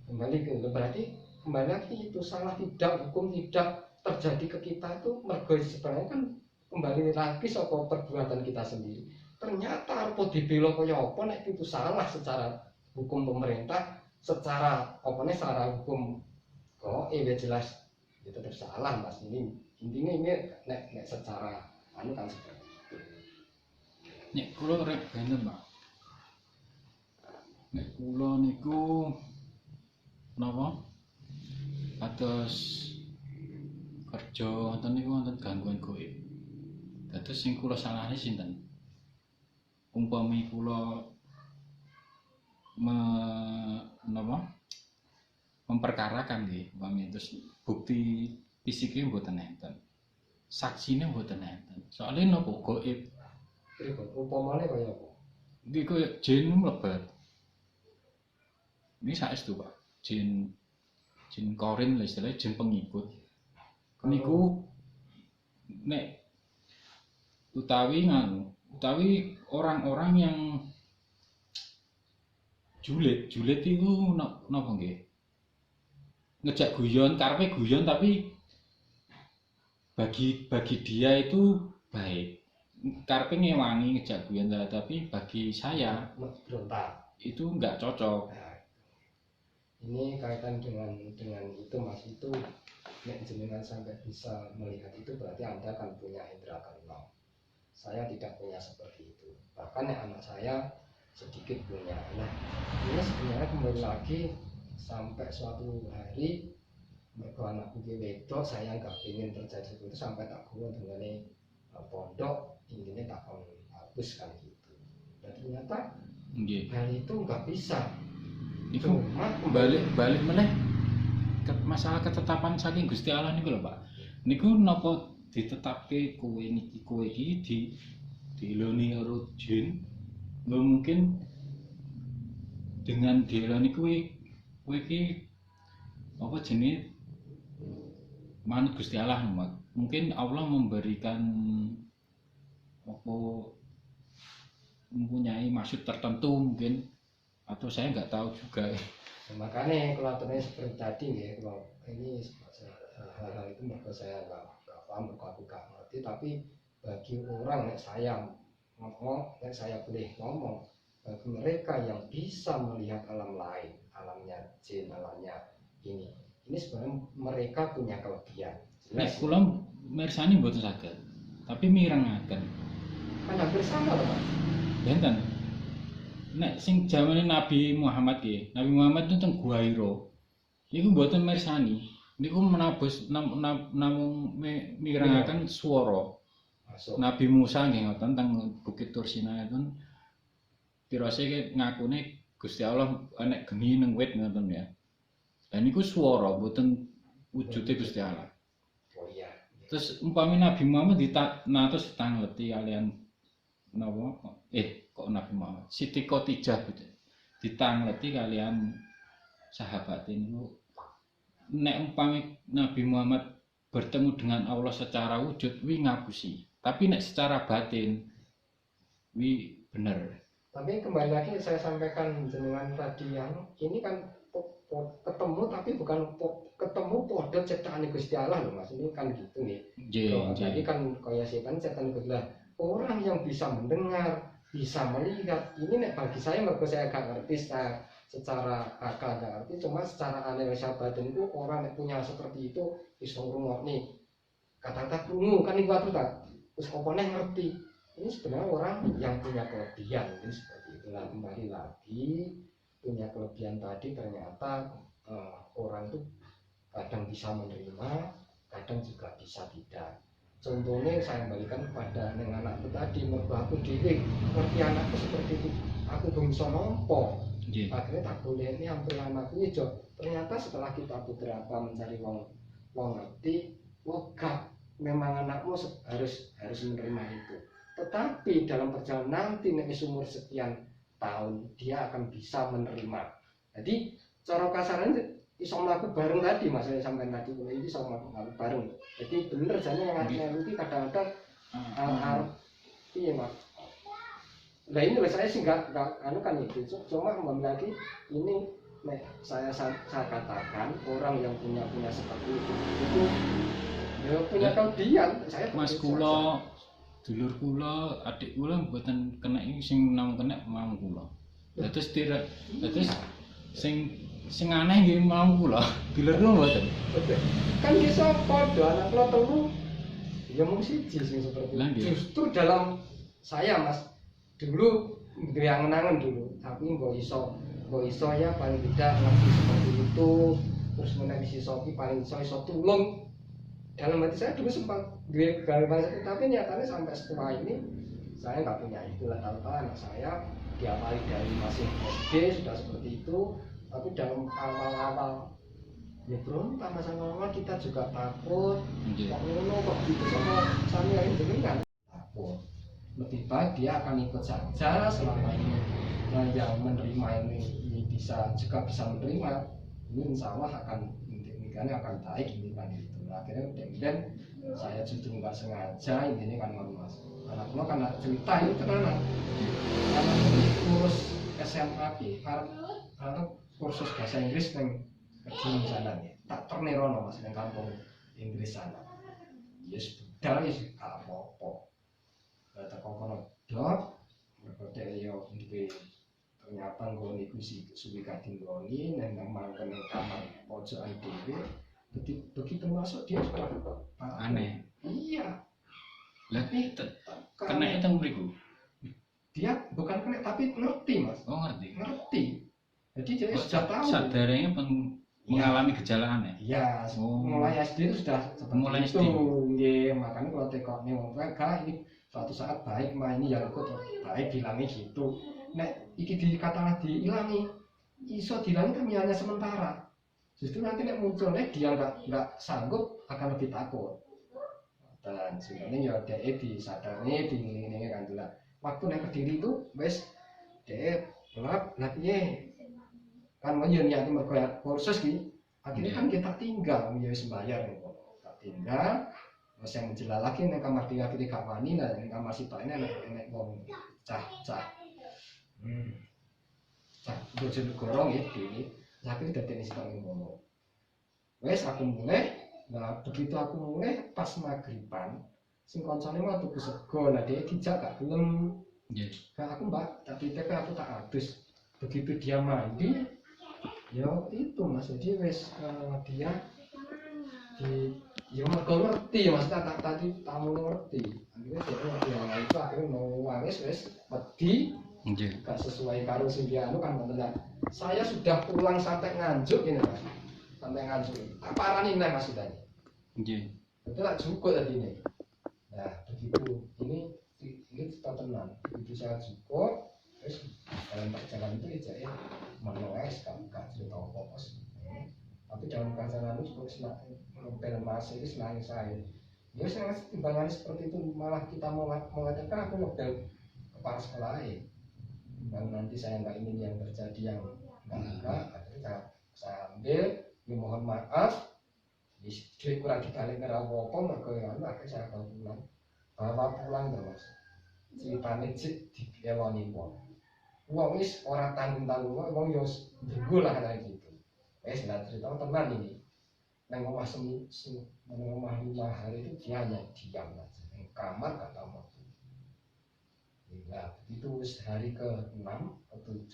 Kembali ke berarti kembali lagi itu salah tidak hukum tidak terjadi ke kita itu mergo sebenarnya kan kembali lagi soal perbuatan kita sendiri. Ternyata apa dibelo kaya apa nek itu salah secara hukum pemerintah, secara secara hukum kok jelas itu tetap salah Mas. Ini intinya ini nek secara anu kan seperti itu. Nek kula rek bener, Pak. Nek kula niku napa? Atus kerja wonten niku wonten gangguan gaib. Dados sing kula salahne sinten? Umpami kula napa? memperkarakan nggih, umpami terus bukti fisiknya mboten enten. Saksine mboten enten. Soale napa gaib Pripun upamane kaya apa? iki koyo jin mlebat. Ini saestu Pak. Jin korin lah istilahnya jin pengikut. Niku nek utawi orang-orang yang julid itu napa nggih? Ngejak guyon, karepe guyon tapi bagi dia itu baik. Karepe ngewangi ngejak guyon tapi bagi saya Berontak. itu enggak cocok. Nah, ini kaitan dengan itu Mas, itu nek jenengan sampai bisa melihat itu berarti Anda kan punya indera keenam. Saya tidak punya seperti itu. Bahkan nek anak saya sedikit punya. Nah, ini sebenarnya kembali lagi sampai suatu hari mergo anakku ki wedok, saya nggak ingin terjadi seperti itu sampai tak gua dengan pondok intinya tak hapus kan gitu. Dan ternyata Nggih. hal itu nggak bisa. Iku balik meneh ke masalah ketetapan saking Gusti Allah niku lho Pak. Niku napa ditetapke kowe iki dieloni karo jin? Lho mungkin dengan dieloni kowe iki apa jenenge manut Gusti Allah mungkin Allah memberikan apa mempunyai maksud tertentu mungkin, atau saya nggak tahu juga. Makanya kalau aturannya seperti tadi ya, kalau ini hal-hal itu mereka saya nggak paham, mereka aku nggak ngerti. Tapi bagi orang yang saya ngomong, yang saya boleh ngomong, bagi mereka yang bisa melihat alam lain, alamnya jin, alamnya ini sebenarnya mereka punya kelebihan. Nek kula mirsani mboten saged, tapi mirengaken. Kan hampir sama loh Mas. Benten. Nek sing zamane Nabi Muhammad nggih, Nabi Muhammad itu teng Gua Hira. Iku mboten mirsani. Niku menabus namung mirengaken swara. Masuk. Nabi Musa nggih ngoten teng Bukit Tursina itu pirose ngakune Gusti Allah enek geni ning wit ngoten ya. Lah niku swara mboten wujude Gusti Allah. Oh iya. Terus umpami Nabi Muhammad terus ditangleti kalian napa kok Nabi Muhammad Siti Khotijah gitu. Ditangleti kalian sahabat niku nek umpami Nabi Muhammad bertemu dengan Allah secara wujud wi ngapusi. Tapi nek secara batin wi bener. Tapi kembali lagi saya sampaikan jenengan tadi yang ini kan ketemu tapi bukan ketemu podo ciptaan Gusti Allah loh Mas, ini kan gitu nih. Jadi kan kaya setan Gusti Allah, orang yang bisa mendengar, bisa melihat, ini nek bagi saya mergo saya agak ngerti secara akal agak ngerti, cuma secara analisa batin itu orang yang punya seperti itu iso ngrungokne kata-kata krungu kan iku atuh tak wis opone ngerti. Ini sebenarnya orang yang punya kelebihan ini seperti itulah. Kembali lagi punya kelebihan tadi ternyata orang itu kadang bisa menerima, kadang juga bisa tidak. Contohnya saya kembalikan kepada dengan anakku tadi, mergo aku dhewe ngerti anakku seperti itu, aku belum bisa nompo. Akhirnya tak boleh ini hampir anakku itu. Ternyata setelah kita beberapa mencari wong ngerti, gak, memang anakmu harus menerima itu. Tetapi dalam perjalanan nanti nek umur sekian tahun dia akan bisa menerima. Jadi cara kasarnya iso mlaku bareng tadi Mas saya sampean tadi kuwi iki iso mlaku bareng. Jadi bener jane yang nanti kadang-kadang iya Mas. Nah ini saya sih nggak anu kan itu, cuma kembali lagi ini saya katakan orang yang punya seperti itu ya punya kelebihan. Saya Mas kula dulur kula, adik kula mboten kena iki sing nang kena mau kula. Terus sing aneh nggih mau kula, dulur kula mboten. Kan bisa padha anak kula telu ya mung siji sing seperti itu. Justru dalam saya Mas dulu duwe angen-angen dulu, tapi mbok iso ya paling tidak ngerti seperti itu. Terus menawi iso paling iso tulung. Dalam hati saya dulu sempat duwe gagasan, tapi nyatanya sampai setelah ini saya nggak punya itulah. Tahu-tahu anak saya diawali dari masih SD sudah seperti itu, tapi dalam awal-awal Ya berontak sama kita juga takut. Nggih. Kok ngono kok gitu sama sampeyan jenengan takut. Lebih baik dia akan ikut saja selama ini yang menerima ini bisa juga bisa menerima, ini insya Allah akan ini akan baik ini kan itu. Akhirnya kemudian saya justru nggak sengaja ini kan mas anaknya karena cerita ini tenanan karena ini kursus SMA karena kursus bahasa Inggris yang kecil sana nih tak ternerono mas yang kampung Inggris sana yes budal yes apa-apa tak kono dok mereka yo di ternyata nggone iku suwi kadang nggone nang mangken kamar pojokan dhewe begitu masuk dia sudah Aneh. iya Lah kena karena itu mriku. dia bukan kena tapi ngerti mas Oh ngerti. jadi dia sudah tahu Sadarnya mengalami gejala aneh. iya Oh. mulai SD itu sudah seperti Mulai itu SD. nggih makanya kalau tekoknya wong mereka ini suatu saat baik mah ini yang ikut baik bilangnya gitu nek iki dikatakan diilangi iso diilangi kan hanya sementara justru nanti nek muncul nek dia nggak sanggup akan lebih takut dan sebenarnya ya dia disadarnya ini kan dulu waktu nek Kediri itu wes dia gelap latinya kan mau niatnya mereka kursus gitu akhirnya kan kita tinggal ya sembayar tak tinggal terus yang jelas lagi nek kamar tinggal kita gak wani lah nek kamar sitok ini nek wong cah bojo gorong ya dhewe tapi dadene sitok ngono wes aku mulai nah begitu aku mulai pas maghriban sing koncone mau tuku sego lah dia dijak gak gelem gak aku mbak tapi aku tak adus begitu dia mandi yo itu mas jadi wes dia di ya mergo ngerti mas tadi tamu ngerti akhirnya dia ngerti yang itu akhirnya mau wangis wes wedi gak sesuai karo sing dia anu kan bener saya sudah pulang sampai Nganjuk ini mas sampai Nganjuk tak parani nih mas sudah betul tak cukup tadi ini nah begitu ini kita tenang begitu saya cukup terus dalam perjalanan itu ya menulis gak cerita apa-apa sih tapi dalam perjalanan itu ngepel mas itu senang saya ya saya timbangan seperti itu malah kita mau mengatakan aku ngepel kepala sekolah dan nanti saya nggak ingin yang terjadi yang enggak akhirnya saya ambil ya mohon maaf duit kurang dibalik ngerawopong mereka yang akhirnya saya bawa pulang terus ceritanya dikeloni wong wis ora tanggung-tanggung wong yo ndunggu lah kayak gitu wis lah cerita tenan ini nang omah nang omah 5 hari itu dia hanya diam aja di kamar kata mau nah itu hari ke-6 ke-7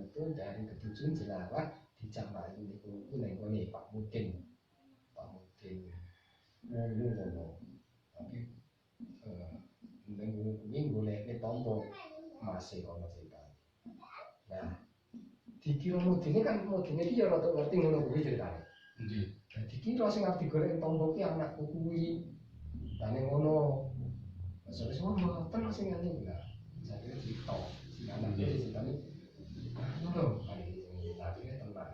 itu dari ke-7 jelalah dijamai niku neng Pak Mudin ngono tapi neng golek tombol masih ono cerita nah dikira Mudin kan Mudin iki ya rada ngerti ngono kuwi ceritane nggih dikira sing arep digorek tombol ki anakku kuwi dane ngono wis mboten sing ngene lah jadi cerita sing anak iki ceritane ngono akhirnya tenang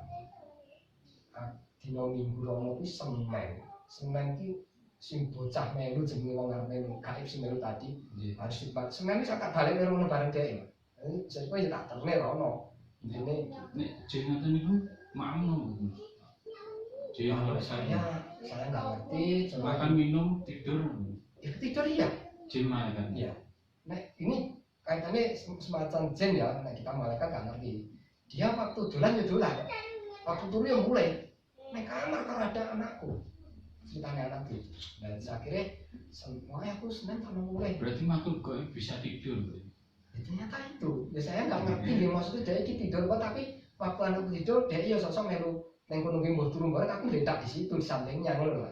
dino minggu rono kuwi Senin ki sing bocah melu jenenge wong melu gaib sing melu tadi harus dibat Senin iki sak balik karo ngono bareng dhek saya kok ya tak terne rono ini nek jenengan niku makno saya nggak ngerti cuma makan minum tidur tidur iya jin malaikat iya nah ini kaitannya semacam jin ya nah kita malaikat nggak ngerti dia waktu dolan ya dolan waktu turu ya mulai naik kamar kalau ada anakku ceritanya anakku dan akhirnya semuanya aku Senin sama mulai berarti makhluk kok bisa tidur ternyata itu ya saya nggak ngerti dia maksudnya dia tidur kok tapi waktu anak tidur dia iya sosok melu neng kono mbuh turun bareng aku letak di situ di sampingnya ngono lho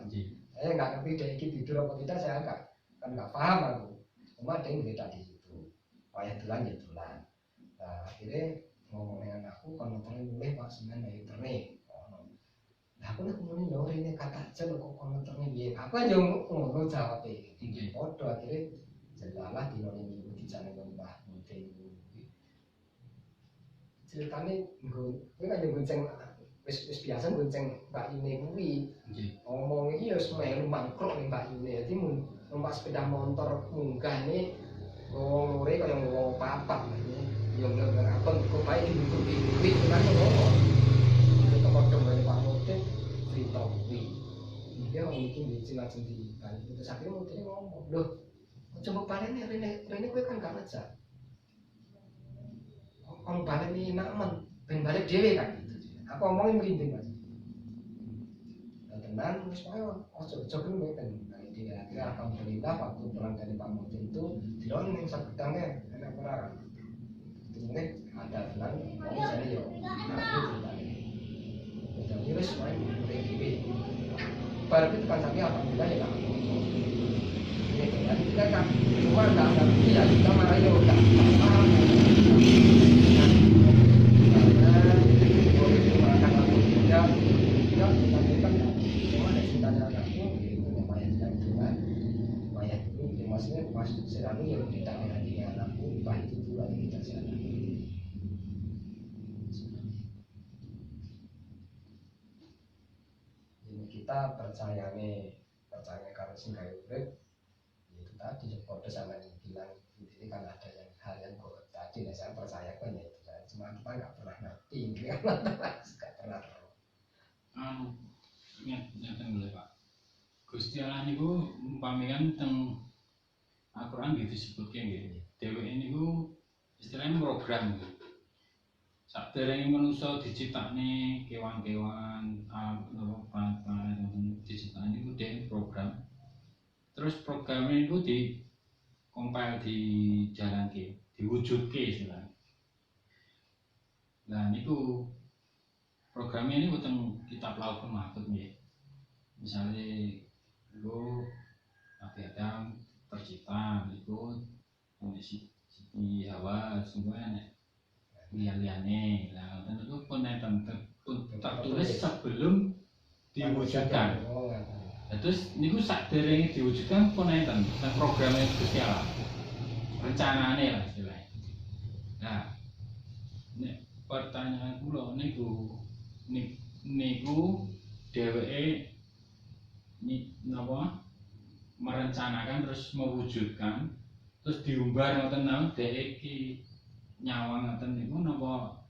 saya nggak ngerti dia tidur apa tidak saya nggak paham aku cuma dia letak di situ kayak dolan ya dolan nah akhirnya ngomong dengan aku kalau nontonnya mulai Pak Senin dari internet nah aku nek ngomongin lho ini kata jen kok komentarnya piye aku aja ngono jawab iki podo akhirnya jelalah dino minggu dijane Mbah Mudin ceritane nggo kowe kan gonceng wis biasa gonceng Mbak Yune kuwi. Nggih. Ngomong iki ya wis melu mangkruk ning Mbak Yune. Dadi numpak sepeda motor munggah nih wong lore kaya wong papat. Ya bener apa kok bae dibutuh-butuh kan ngomong. Itu kodong dari Pak Mutin cerita kuwi. Dia ngomong iki di lajeng di bali. Terus akhirnya Mutin ngomong, "Loh, coba balen rene kowe kan gak ngejak. Kon balen iki nak men ben balik dhewe kan." Aku omongin merinding Mas. Tenan wis wae ojo kuwi mboten. Nah, iki kira alhamdulillah waktu pulang dari Pak Mutin itu dilon ning sakutangnya enak ora. Mungkin ada tenan mau misalnya yo aku ceritanya. Jadi wis wae mulai dhewe. Baru itu kan tapi alhamdulillah ya kan. Jadi kita kan cuma enggak ada ya kita malah yo enggak paham. Maksudnya pas sekarang yang kita menghadiri anakku entah itu juga yang kita sana. Jadi kita percaya kalau singgai urip itu tadi kode sama yang bilang ini kan ada yang hal yang kode tadi nah saya percaya kan ya itu kan cuma kita nggak pernah ngerti nggak pernah Ngeten lho Pak. Gusti Allah niku umpamikan teng Al-Qur'an gitu disebutke nggih. Dheweke niku istilahnya program gitu. Saderenge manusa diciptakne kewan-kewan, alat-alat diciptakne niku dhewe program. Terus programnya niku di compile dijalanke, diwujudke istilahnya. Nah niku programnya ini buatan kitab Lauhul Mahfuz nggih. Misale lu Nabi Adam tercipta niku Siti Hawa semuanya liane. Lah tentu pun tertulis sebelum diwujudkan. Terus niku saderenge diwujudkan pun enten programnya Gusti Allah. Rencanane lah istilahnya. Nah, nek pertanyaan kula niku dheweke napa merencanakan terus mewujudkan terus diumbar ngoten nang dhek iki nyawang ngoten niku napa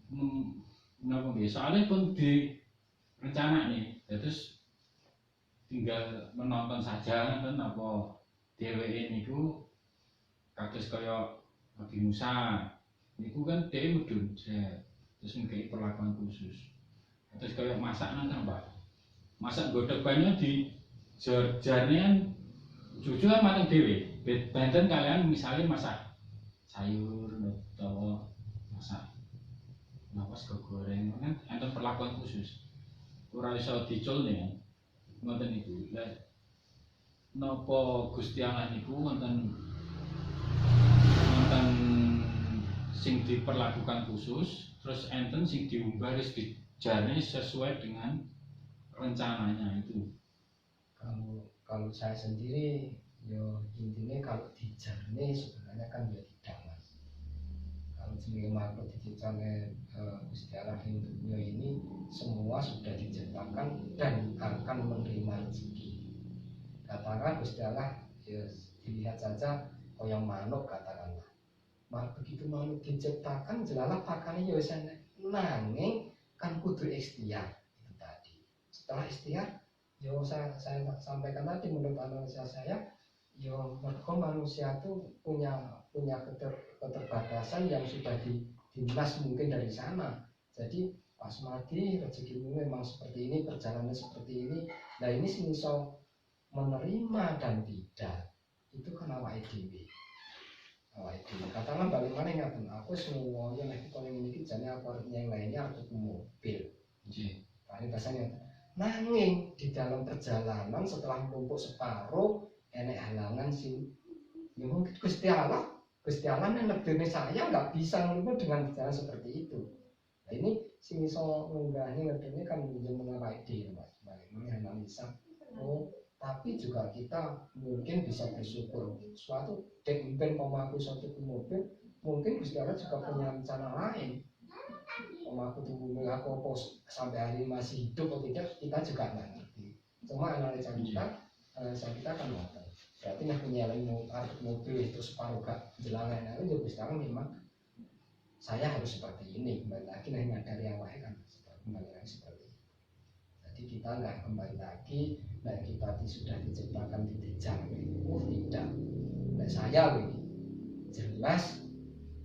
nggih soalnya pun direncanakne terus tinggal menonton saja ngoten apa dheweke niku kados kaya Nabi Musa niku kan dhewe mudhun terus ngekei perlakuan khusus terus kaya masak nang Pak masak godhog banyu di jarne kan jujur kan mateng dhewe benten kalian misalnya masak sayur atau masak sego goreng kan enten perlakuan khusus ora iso dicul ya ngoten niku lha napa Gusti Allah niku wonten sing diperlakukan khusus terus enten sing diumbar wis dijarne sesuai dengan rencananya itu. Kalau saya sendiri yo intinya kalau dijarne sebenarnya kan ya tidak Mas. Kalau sebagai makhluk diciptakan Gusti Allah di dunia ini semua sudah diciptakan dan akan menerima rezeki. Katakan Gusti Allah ya dilihat saja koyong manuk katakanlah. Begitu makhluk diciptakan jelalah pakannya ya wis nanging kan kudu ikhtiar itu tadi. Setelah ikhtiar yo saya sampaikan tadi menurut analisa saya yo mergo manusia itu punya keterbatasan yang sudah dinas mungkin dari sana. Jadi pas mati rezekimu memang seperti ini, perjalanan seperti ini. Nah ini misal menerima dan tidak itu kan awake dhewe. Awake dhewe. Katakan balik mana ngaten aku semua yang nek koyo ngene iki jane aku yang lainnya aku mobil. Nggih. Paling bahasanya nanging di dalam perjalanan setelah menumpuk separuh enek halangan sih ya mungkin Gusti Allah yang lebih saya nggak bisa menumpuk dengan jalan seperti itu. Nah ini sing iso ngunggahnya ngedene kan menjenengan ide Mas bagaimana analisa tapi juga kita mungkin bisa bersyukur suatu mungkin pemaku suatu mobil mungkin Gusti Allah juga punya rencana lain aku tunggu aku apa sampai hari ini masih hidup atau tidak, kita juga nggak ngerti. Cuma analisa kita kan ngoten. Berarti nek nyeleng mobil itu separuh gak jelangan, nah itu sekarang memang saya harus seperti ini, kembali lagi dari yang lain kan kembali lagi seperti itu. Jadi kita nggak kembali lagi, nah kita sudah diciptakan di jalan tidak. Nah saya begini, jelas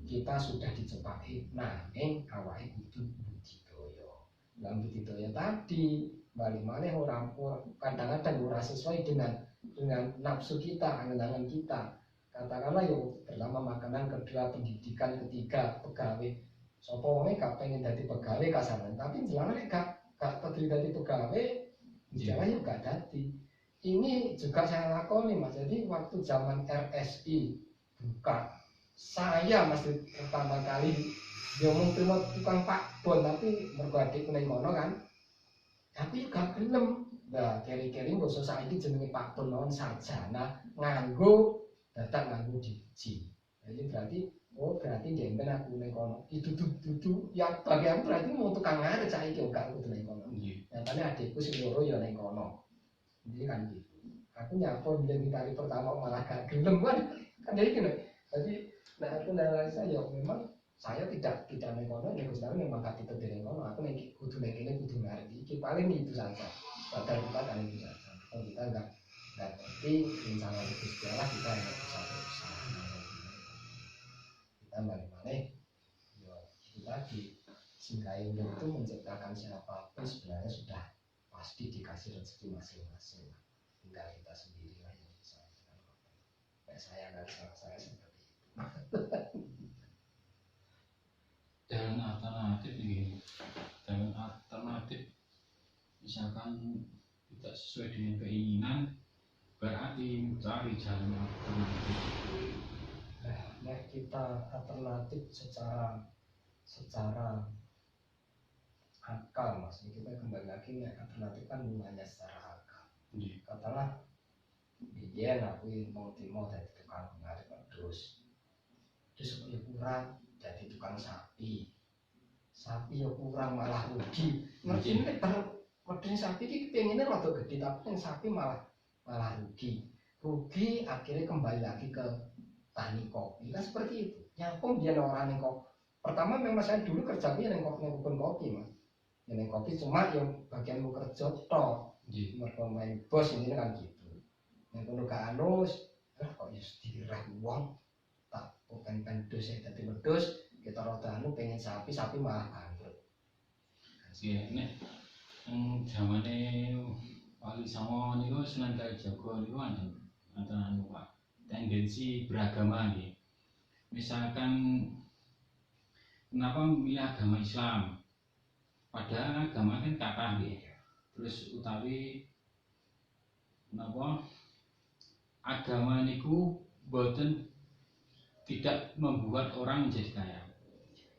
kita sudah dicepaki nanging awake kudu budidaya. Lah budidaya tadi balik mana orang kadang-kadang ora sesuai dengan nafsu kita, angan-angan kita. Katakanlah yo pertama makanan, kedua pendidikan, ketiga pegawai. Sopo wonge gak pengen dadi pegawai kasaran, tapi jelane gak peduli dadi pegawai, jelane yo gak dadi. Ini juga saya lakoni Mas. Jadi waktu zaman RSI buka, saya masih pertama kali dia terima tukang Pak Bon, tapi mergo adikku ning kono kan. Tapi gak gelem. Nah, keri-keri basa saiki jenenge Pak Bon mawon sarjana nganggo datang nganggo diji. Jadi berarti demben aku ning kono. Itu dudu ya bagi aku berarti mau tukang ngarit saiki gak kudu ning kono. Nyatane adikku sing loro ya ning kono. Jadi kan gitu. Aku nyapon jadi kali pertama malah gak gelem kan jadi gini. Jadi nah aku analisa ya memang saya tidak ning kono, nek Gusti memang gak tipe ning kono. Aku nek kudu nek kene kudu ngerti. Iki paling itu saja. Padahal kita kan itu saja. Kalau kita enggak ngerti rencana Gusti Allah, kita hanya bisa berusaha. Kita bagaimana? Ya itu tadi. Sehingga itu menciptakan siapapun sebenarnya sudah pasti dikasih rezeki masing-masing. Tinggal kita sendiri lah yang bisa. Kayak saya dan saya seperti itu. Jalan alternatif ini, jalan alternatif misalkan tidak sesuai dengan keinginan, berarti mencari jalan alternatif. Nah kita alternatif secara akal Mas, kita kembali lagi nih alternatif kan gunanya secara akal. Katalah biyen aku mau dari tukang ngarit terus kurang jadi tukang sapi ya kurang malah rugi. Ngerti nek wedhus sapi iki pengennya rada gede tapi yang sapi malah rugi akhirnya kembali lagi ke tani kopi kan seperti itu. Nyapung dia orang ning kopi. Pertama memang saya dulu kerjanya ning kebun kopi Mas. Ning kopi cuma yang bagian mau kerja tok. Mergo main bos ini kan gitu. Nek kono gak anus, kok ya dirah wong tak bukan pedus ya dadi wedhus kita rada pengen sapi malah bangkrut. Iya nek zamane Wali Songo niku Sunan Kalijaga niku ana Pak tendensi beragama nggih. Misalkan kenapa memilih agama Islam? Padahal agama kan kathah nggih. Terus utawi napa agama niku boten tidak membuat orang menjadi kaya.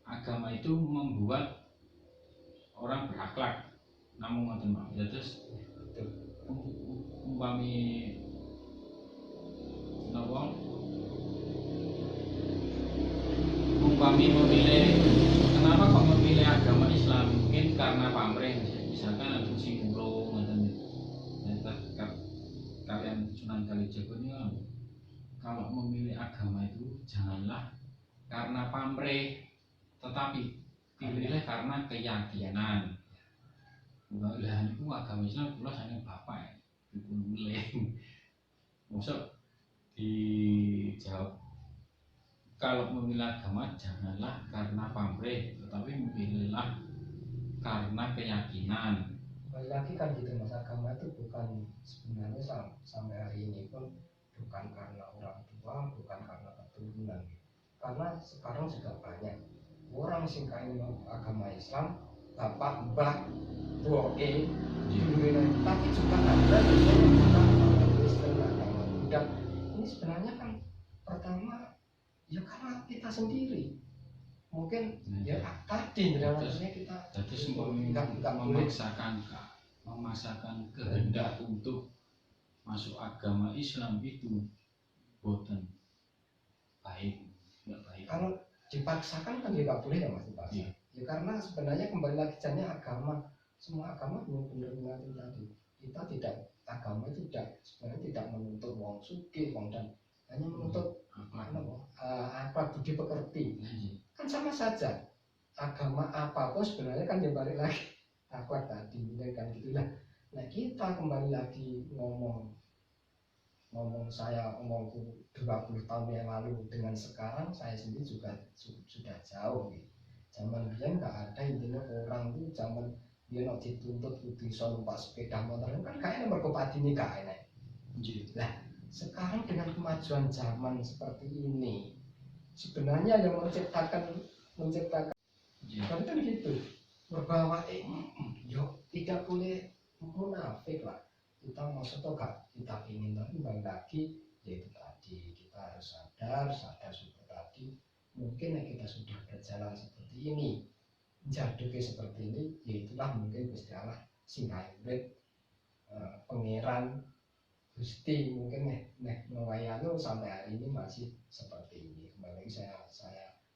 Agama itu membuat orang berakhlak. Namun ngoten Pak. Ya terus umpami napa? Umpami memilih, kenapa kok memilih agama Islam? Mungkin karena pamrih, misalkan ada sing burung ngoten. Kalian Sunan Kalijaga ini kalau memilih agama itu janganlah karena pamrih, tetapi pilihlah karena keyakinan. Lah niku agama Islam kula sange bapak dipun milih. Mosok dijawab kalau memilih agama janganlah karena pamrih, tetapi memilihlah karena keyakinan. Kembali lagi kan gitu Mas, agama itu bukan sebenarnya sampai hari ini pun bukan karena orang tua, bukan karena keturunan. Karena sekarang juga banyak orang sing kain agama Islam, bapak, mbah, buoke, tapi juga ada yang Kristen, agama Buddha. Ini sebenarnya kan pertama ya karena kita sendiri. Mungkin ya tadi maksudnya kita terus memaksakan kehendak untuk masuk agama Islam itu boten baik, enggak baik. Kalau dipaksakan kan juga boleh ya Mas dipaksa. Ya karena sebenarnya kembali lagi jadinya agama, semua agama benar-benar mengatur tadi. Kita tidak, agama itu tidak sebenarnya tidak menuntut wong sugih, wong dan hanya menuntut apa budi pekerti. Kan sama saja. Agama apapun sebenarnya kan ya balik lagi akhlak tadi, kan gitulah. Nah kita kembali lagi ngomong saya omongku 20 tahun yang lalu dengan sekarang saya sendiri juga sudah jauh gitu. Zaman dia nggak ada intinya orang tuh zaman dia nak dituntut kudu iso numpak sepeda motor kan kayaknya mergo ini gak enak. Lah sekarang dengan kemajuan zaman seperti ini sebenarnya yang menciptakan kan gitu berbawa yo tidak boleh munafik lah. Kita maksudnya gak kita ingin, tapi balik lagi yaitu tadi kita harus sadar seperti tadi mungkin kita sudah berjalan seperti ini jaduknya seperti ini, yaitulah mungkin Gusti Allah sing hybrid pangeran Gusti mungkin ngawayanu sampai hari ini masih seperti ini. Kembali saya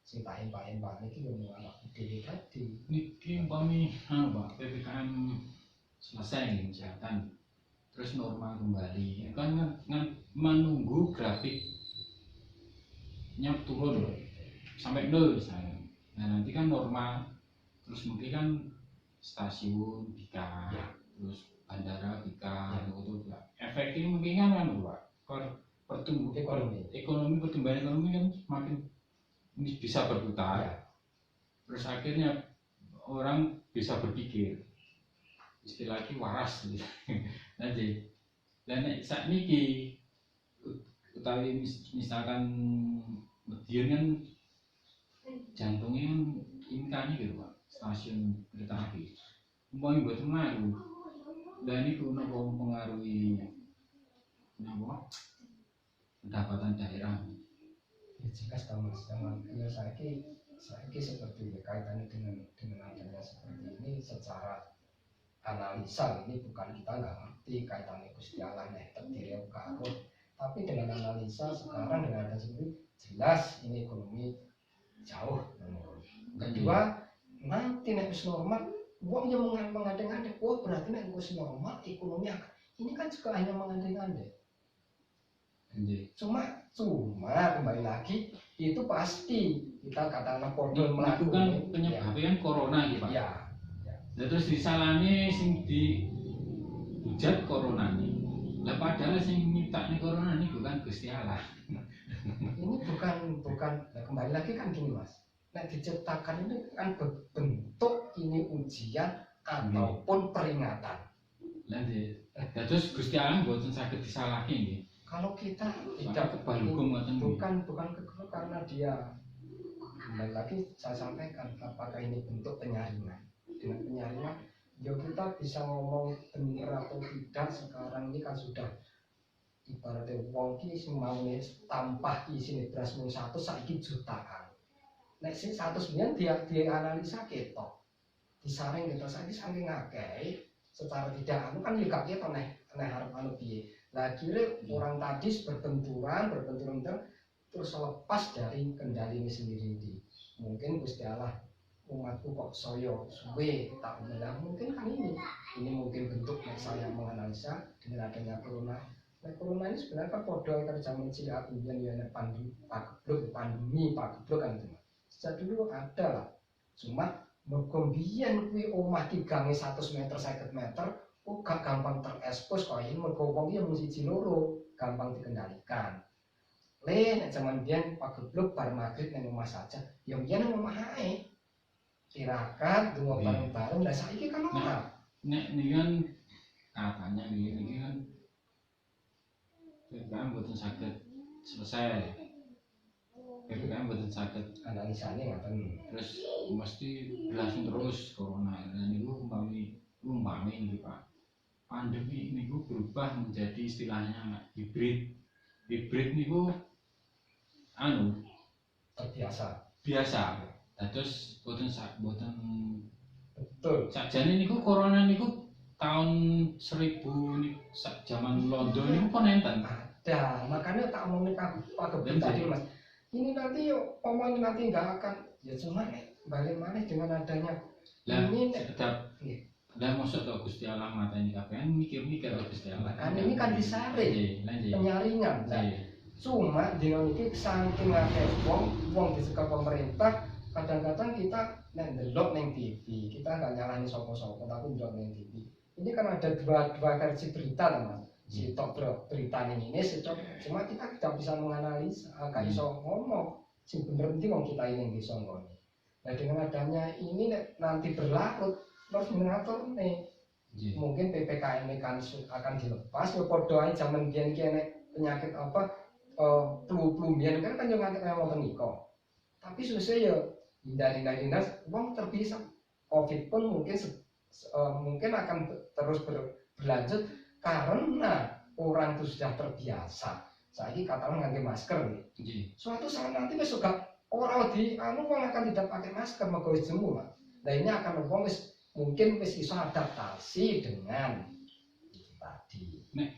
sing pahin balik itu anak gede tadi niki umpami Pak PPKM selesai nih kesehatan terus normal kembali kan menunggu grafiknya turun sampai 0 misalnya. Nah nanti kan normal terus mungkin kan stasiun bika terus bandara bika itu efek ini mungkin kan Pak pertumbuhan pertumbuhan ekonomi kan semakin bisa berputar terus akhirnya orang bisa berpikir istilahnya waras gitu. Nanti dan saat ini utawi misalkan median kan jantungnya kan ini gitu Pak stasiun kereta api umpamanya buat pengaruh dan ini kuna mempengaruhi pendapatan daerah ya jelas tahu mas zaman ya saya seperti kaitannya dengan adanya seperti ini secara analisa ini bukan kita nggak ngerti kaitannya Gusti Allah nih terdiri karut tapi dengan analisa sekarang dengan ada sendiri jelas ini ekonomi jauh menurun. Kedua nanti nek wis normal wong yang mengandeng-andeng wah berarti nek wis normal ekonomi ini kan juga hanya mengandeng-andeng. Cuma kembali lagi itu pasti kita katakan podo melakukan penyebabnya kan corona gitu Pak. Ya. Terus disalahnya sing dihujat corona nih. Lah padahal sing nyiptakne corona nih bukan Gusti Allah. Ini bukan kembali lagi kan gini Mas. Nek diciptakan ini kan bentuk ini ujian ataupun peringatan. Lanjut. Terus Gusti Allah mboten saged disalahke nggih. Kalau kita tidak bukan karena dia kembali lagi saya sampaikan apakah ini bentuk penyaringan. Dengan penyaringan ya kita bisa ngomong benar atau tidak sekarang ini kan sudah ibaratnya wong ki sing mau tampah isine beras mung 100 saiki jutaan. Nek sing 100 mbiyen dia analisa ketok. Disaring kita saiki saking akeh secara tidak kan ya gak ketok nek harap anu piye. Lah akhirnya orang tadi berbenturan terus lepas dari kendali ini sendiri. Mungkin Gusti Allah umatku kok soyo suwe tak bilang mungkin kan ini mungkin bentuk saya menganalisa dengan adanya corona. Nah corona ini sebenarnya kan podo kan zaman cilik kemudian ya pandemi kan itu. Sejak dulu ada lah. Cuma mergo mbiyen kuwi omah tigange 100 meter 50 meter gak gampang terekspos kaya ini mergo wong iki mung siji loro gampang dikendalikan. Nek zaman biyen pageblok bar magrib nang omah saja, ya biyen nang omah ae. Tirakat dua bareng-bareng lah saiki kan ora. Nek niki kan katanya niki kan PPKM mboten saged selesai. PPKM mboten saged analisane ngoten. Terus mesti berlangsung terus corona. Dan niku umpami niki Pak. Pandemi niku berubah menjadi istilahnya hibrid. Hibrid niku biasa. Terus boten betul. Sakjane niku corona niku tahun 1000 zaman Londo niku pun enten. Ada, makanya tak omongin Pak Gebet tadi Mas. Ini nanti nanti enggak akan ya cuma balik mana dengan adanya Lah ini sedap. Iya. Lah mosok to Gusti Allah mateni kabeh mikir-mikir to Gusti Allah. Kan ini kan disaring Nggih, lah nggih. penyaringan. Nah, Nggih. cuma dino iki saking akeh wong disekap pemerintah, kadang-kadang kita nek ndelok ning TV, kita nggak nyalani sapa-sapa tapi ndelok ning TV. Ini kan ada dua versi berita teman. Si tok berita ini, si tok cuma kita tidak bisa menganalisa, gak iso ngomong sing bener nanti wong kita ini bisa ngomong. Nah dengan adanya ini nanti berlarut terus mengatur nih Nggih. mungkin PPKM ini kan akan dilepas ya padha ae jaman biyen ki enek penyakit apa flu biyen kan yo nganti kaya wonten nika. Tapi susah ya hindari wong terpisah. Covid pun mungkin mungkin akan terus berlanjut karena orang itu sudah terbiasa. Saiki katakan ngangge masker nih. Nggih. Suatu saat nanti wis juga orang di wong akan tidak pakai masker mergo wis jemu lah. Nah ini akan wong wis mungkin wis iso adaptasi dengan itu tadi. Nek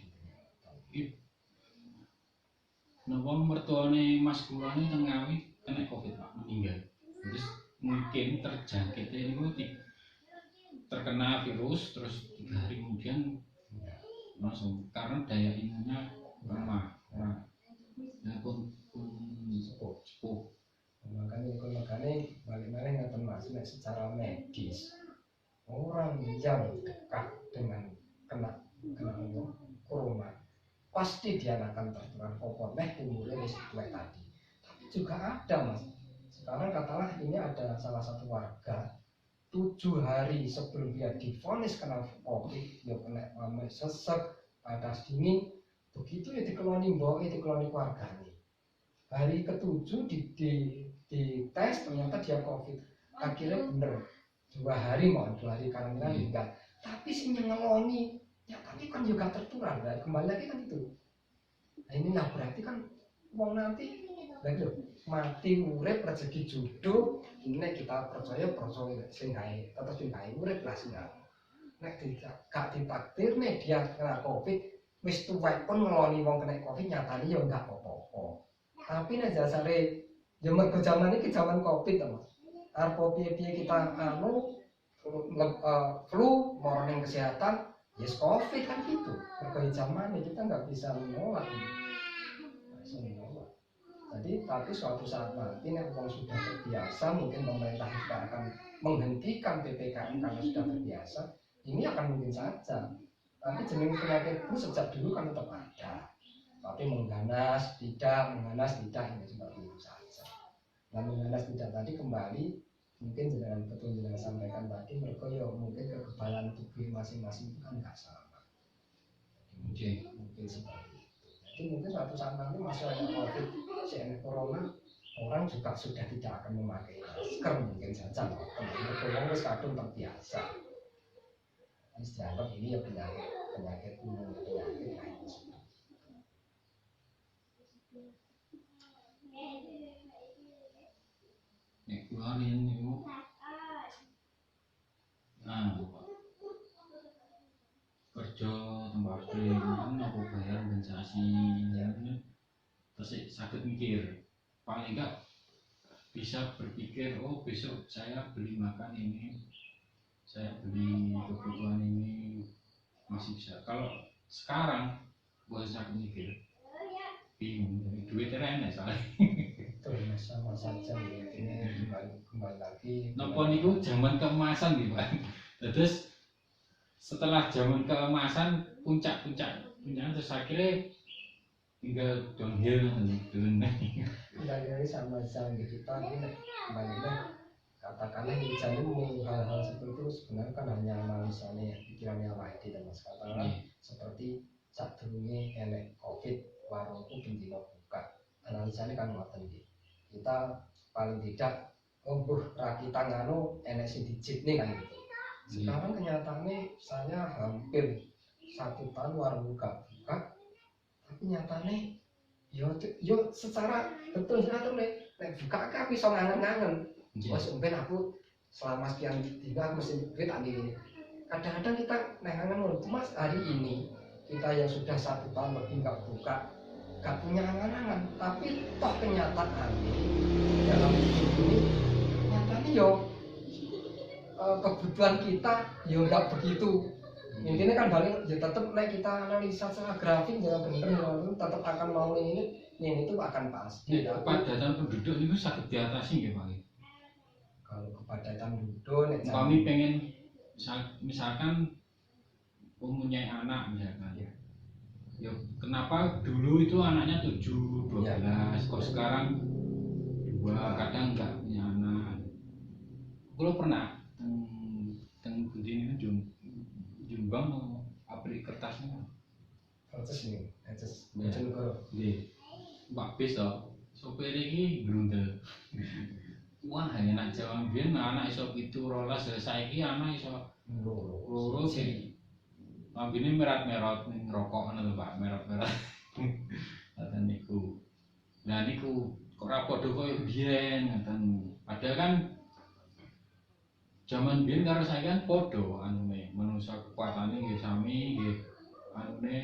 napa mertuane Mas Kulane teng Ngawi kena Covid Pak meninggal. Terus mungkin terjangkitnya niku terkena virus terus 3 hari kemudian langsung karena daya imunnya lemah. Nah pun sepuh. Makanya balik mana ngatain Mas nek secara medis orang yang dekat dengan kena corona pasti dia akan tertular COVID umurnya wis tuwek tadi. Tapi juga ada Mas. Sekarang katalah ini ada salah satu warga 7 hari sebelum dia divonis kena COVID, dia kena sesek, panas dingin, begitu ya dikeloni mbok, dikeloni keluarganya. Hari ke-7 di tes ternyata dia COVID. Akhirnya bener 2 hari karantina meninggal. Tapi si ngeloni ya tapi kan juga tertular, nah, kembali lagi kan itu. Nah ini lah berarti kan wong nanti lagi mati urip rezeki jodoh ini kita percaya sing gawe tetep sing gawe urip lah sing nek gak ditakdir nih dia kena covid wis tuwek pun ngeloni wong kena covid nyatane ya enggak apa-apa. Tapi nek dasare ya mergo jaman iki jaman covid to Mas. Arep piye-piye kita flu morning kesehatan yes covid kan gitu. Mergo zaman kita nggak bisa menolak. Jadi tapi suatu saat nanti nek wong sudah terbiasa mungkin pemerintah juga akan menghentikan PPKM karena sudah terbiasa. Ini akan mungkin saja. Tapi jenis penyakit itu sejak dulu kan tetap ada. Tapi mengganas tidak ini seperti itu saja. Nah mengganas tidak tadi kembali mungkin dengan betul yang sampaikan tadi mereka ya mungkin kekebalan tubuh masing-masing itu kan nggak sama. Mungkin seperti itu. Jadi mungkin suatu saat nanti masalah COVID, corona orang juga sudah tidak akan memakai masker mungkin saja. Mereka wis kadung terbiasa. Terus dianggap ini ya penyakit lain. Nek kula niku kerja tempat kan aku bayar kompensasi terus sakit mikir paling enggak bisa berpikir oh besok saya beli makan ini saya beli kebutuhan ini masih bisa. Kalau sekarang gua sakit mikir bingung duitnya enak soalnya. Terus sama saja ini kembali lagi. Nopo niku zaman keemasan gitu Pak. Terus setelah zaman keemasan puncaknya terus akhirnya tinggal downhill turun. Dari sama kita ini kembali katakanlah misalnya hal-hal seperti itu sebenarnya kan hanya misalnya pikirannya Pak Edi dan Mas katakanlah seperti saat dulunya enek COVID warungku bendino buka analisanya kan ngoten iki. Kita paling tidak kita nganu enek sing dijit nih kan gitu. Sekarang kenyataannya saya hampir 1 tahun warung buka tapi nyatanya yo secara betul secara nek buka aku iso ngangen-ngangen. Wes mungkin aku selama sekian tiga aku mesti duit ini. Kadang-kadang kita ngangen Mas hari ini kita yang sudah 1 tahun lebih nggak buka gak punya angan-angan, tapi toh kenyataan dalam hidup ini nyatanya tapi yo kebutuhan kita yo enggak begitu. Intinya kan balik ya tetap kita analisa secara grafik jangan bener ya tetap akan mau ini tuh akan pasti. Kepadatan penduduk itu sakit diatasi nggih Pak? Kalau kepadatan penduduk kami pengen misalkan mempunyai anak misalkan ya kenapa dulu itu anaknya 7, 12 kok sekarang 2 kadang enggak punya anak. Kalau pernah teng ini Jombang aplik kertasnya kertas ini kertas ya nggih Pak bis to sopir iki grundel wah enak jaman biyen anak iso 7 12 saiki anak iso loro sih lambene merat-merat ning rokok ngono lho Pak merat-merat ngoten niku nah niku kok ora padha koyo biyen ngoten padahal kan jaman biyen karo saiki kan padha anune manungsa kekuatane nggih sami nggih anune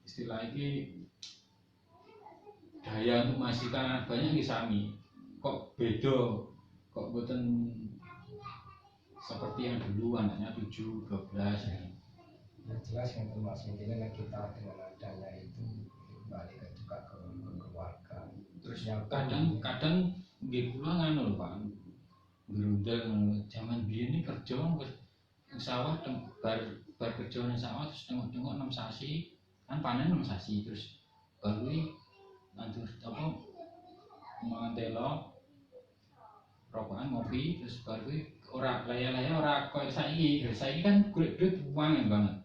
istilah iki daya untuk menghasilkan anak banyak nggih sami kok beda kok boten seperti yang dulu anaknya 7, 12 ya. Ya jelas yang termasuk intinya kita dengan adanya itu kembali ke juga ke keluarga. Terus yang kadang nggih kula ngono lho Pak. Grundel zaman biyen iki kerja nang sawah bar kerja nang sawah terus tengok-tengok 6 sasi kan panen 6 sasi terus baru nandur apa mantelo rokokan ngopi terus baru ora laya-laya ora koyo saiki kan golek duit uang banget.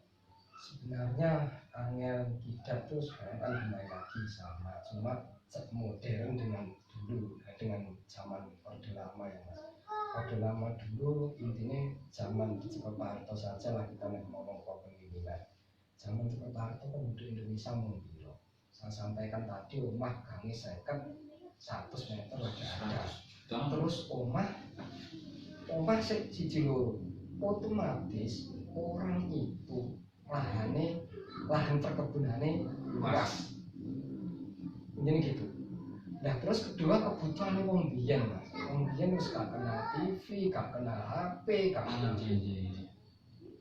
Sebenarnya angel kita tuh sekarang kan kembali lagi sama cuma modern dengan dulu dengan zaman orde lama ya Mas. Orde lama dulu intinya zaman Pak Harto saja lah kita ngomong kepemimpinan. Zaman Pak Harto penduduk Indonesia mungkin saya sampaikan tadi rumah kami saya kan 100 meter ada. Terus omah siji loro otomatis orang itu lahan perkebunannya luas jadi gitu. Nah terus kedua kebutuhan wong biyen Mas. Wong biyen wis gak kena TV, gak kena HP, gak kena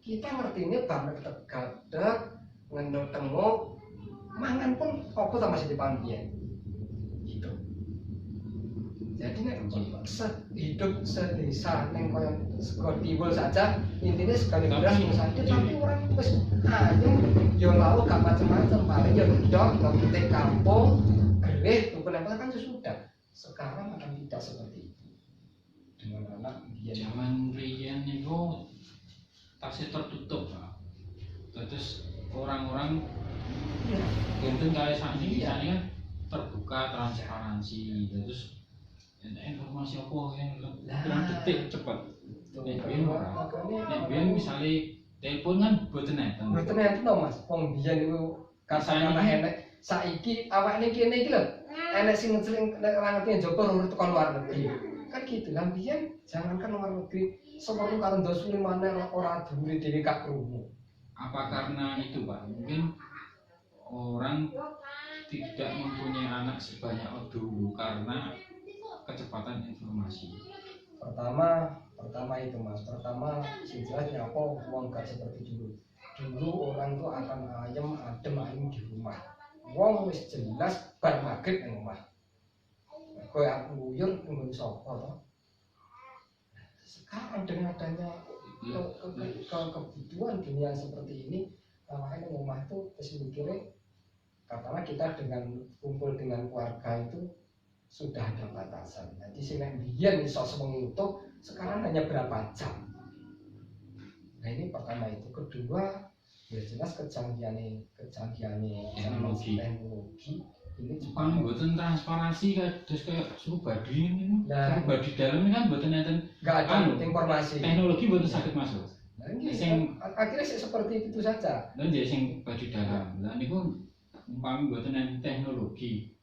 kita ngertine banget tegak ngendok tengok mangan pun apa ta masih dipangan biyen gitu. Jadi nek hidup sedesa neng koyo timbul saja intinya sekali beras saja tapi orang wis ayo yo lalu gak macam-macam paling yo ndok ngetik kampung gereh tukul apa kan sudah. Sekarang akan tidak seperti itu dengan anak biyen zaman riyen niku tasih tertutup Pak. Terus orang-orang gendeng kaya sakniki kan terbuka transparansi terus informasi apa yang kurang detik cepet. Nek biyen misale telepon kan boten enten. Boten enten to Mas. Wong biyen niku kata-kata enek. Saiki awakne kene iki lho. Enek sing ngeling nek ora ngerti njaba urut tekan luar negeri. Kan gitu lah biyen jangankan luar negeri, semono karo ndosuli maneh ora dhuwure dhewe gak krungu. Apa karena itu Pak? Mungkin orang tidak mempunyai anak sebanyak dulu karena kecepatan informasi. Pertama itu Mas. Pertama sing jelas nyapa wong gak seperti dulu. Dulu orang tuh akan adem di rumah. Wong wis jelas bar maghrib nang omah. Koyo aku nguyur nggon sapa to? Sekarang dengan adanya kebutuhan dunia seperti ini, makanya rumah itu terus mikirnya katakanlah kita dengan kumpul dengan keluarga itu sudah ada batasan. Nanti sing biyen iso sewengi utuh, sekarang hanya berapa jam. Nah ini pertama itu. Kedua, ya jelas kecanggihan teknologi ini juga mboten transparansi kados kayak suhu badi ini. Nah, badi dalam kan mboten enten enggak ada informasi. Teknologi mboten saged masuk. Nah, sing akhirnya seperti itu saja. Lha nggih sing badi dalam. Lah niku umpami mboten enten teknologi.